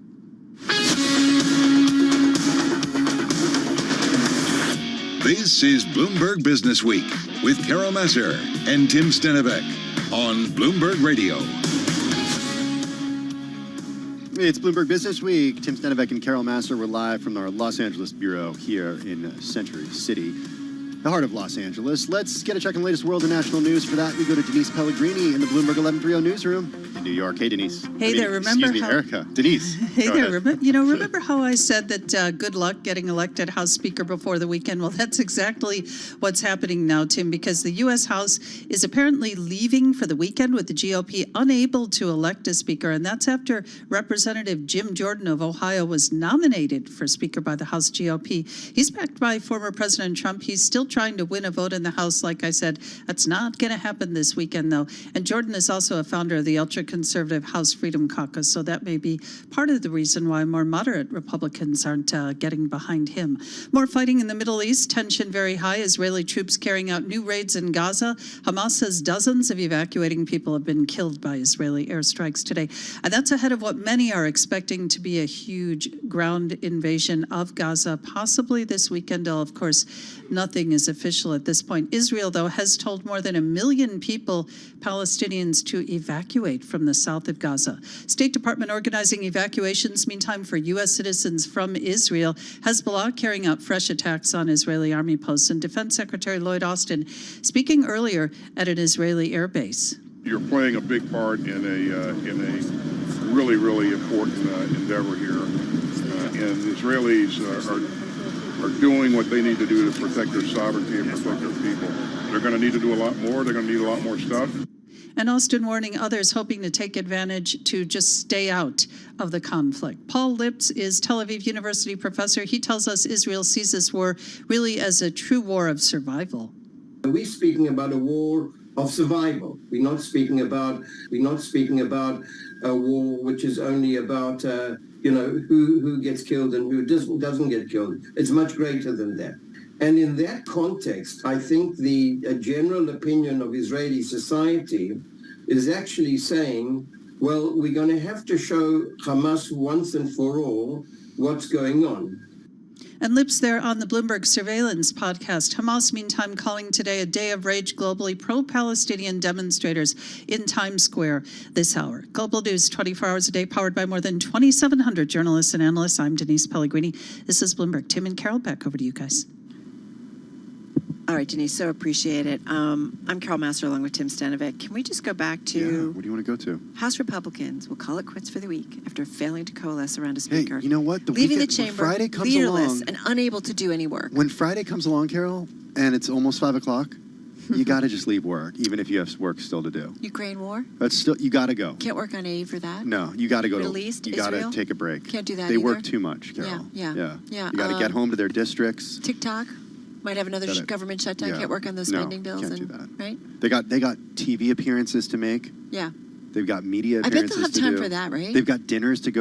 This is Bloomberg Business Week with Carol Messer and Tim Stenevec on Bloomberg Radio. It's Bloomberg Business Week. Tim Stenevec and Carol Masser were live from our Los Angeles bureau here in Century City, the heart of Los Angeles. Let's get a check on the latest world and national news. For that, we go to Denise Pellegrini in the Bloomberg 1130 newsroom in New York. Hey, Denise. Erica. Denise. Hey there. Remember how I said that good luck getting elected House Speaker before the weekend? Well, that's exactly what's happening now, Tim, because the U.S. House is apparently leaving for the weekend with the GOP unable to elect a Speaker, and that's after Representative Jim Jordan of Ohio was nominated for Speaker by the House GOP. He's backed by former President Trump. He's still trying to win a vote in the House. Like I said, that's not going to happen this weekend, though. And Jordan is also a founder of the ultra-conservative House Freedom Caucus, so that may be part of the reason why more moderate Republicans aren't getting behind him. More fighting in the Middle East, tension very high. Israeli troops carrying out new raids in Gaza. Hamas says dozens of evacuating people have been killed by Israeli airstrikes today. And that's ahead of what many are expecting to be a huge ground invasion of Gaza, possibly this weekend. Of course, nothing is official at this point. Israel, though, has told more than 1 million people, Palestinians, to evacuate from the south of Gaza. State Department organizing evacuations, meantime, for U.S. citizens from Israel. Hezbollah carrying out fresh attacks on Israeli army posts. And Defense Secretary Lloyd Austin speaking earlier at an Israeli air base. You're playing a big part in a really, really important endeavor here. And the Israelis are doing what they need to do to protect their sovereignty and protect their people. They're going to need to do a lot more. They're going to need a lot more stuff. And Austin warning others hoping to take advantage to just stay out of the conflict. Paul Lipps is Tel Aviv University professor. He tells us Israel sees this war really as a true war of survival. We're speaking about a war of survival. We're not speaking about a war which is only about who gets killed and who doesn't get killed. It's much greater than that. And in that context, I think the general opinion of Israeli society is actually saying, well, we're going to have to show Hamas once and for all what's going on. And Lipps there on the Bloomberg Surveillance podcast. Hamas, meantime, calling today a day of rage globally. Pro-Palestinian demonstrators in Times Square this hour. Global News 24 hours a day, powered by more than 2,700 journalists and analysts. I'm Denise Pellegrini. This is Bloomberg. Tim and Carol, back over to you guys. All right, Denise, so appreciate it. I'm Carol Masser along with Tim Stenevec. Can we just go back to... Yeah, what do you want to go to? House Republicans will call it quits for the week after failing to coalesce around a speaker. Hey, you know what? Leaving the chamber Friday comes leaderless along, and unable to do any work. When Friday comes along, Carol, and it's almost 5 o'clock, you got to just leave work, even if you have work still to do. Ukraine war? That's still, you got to go. Can't work on aid for that? No, you got to go Middle to East, you got to Israel? take a break. Can't do that They either? work too much, Carol. Yeah. You got to get home to their districts. TikTok might have another government shutdown. Yeah. Can't work on those No, spending bills. can't and do that. Right? They got TV appearances to make. Yeah. They've got media I bet appearances they'll have to time do. for that, right? They've got dinners to go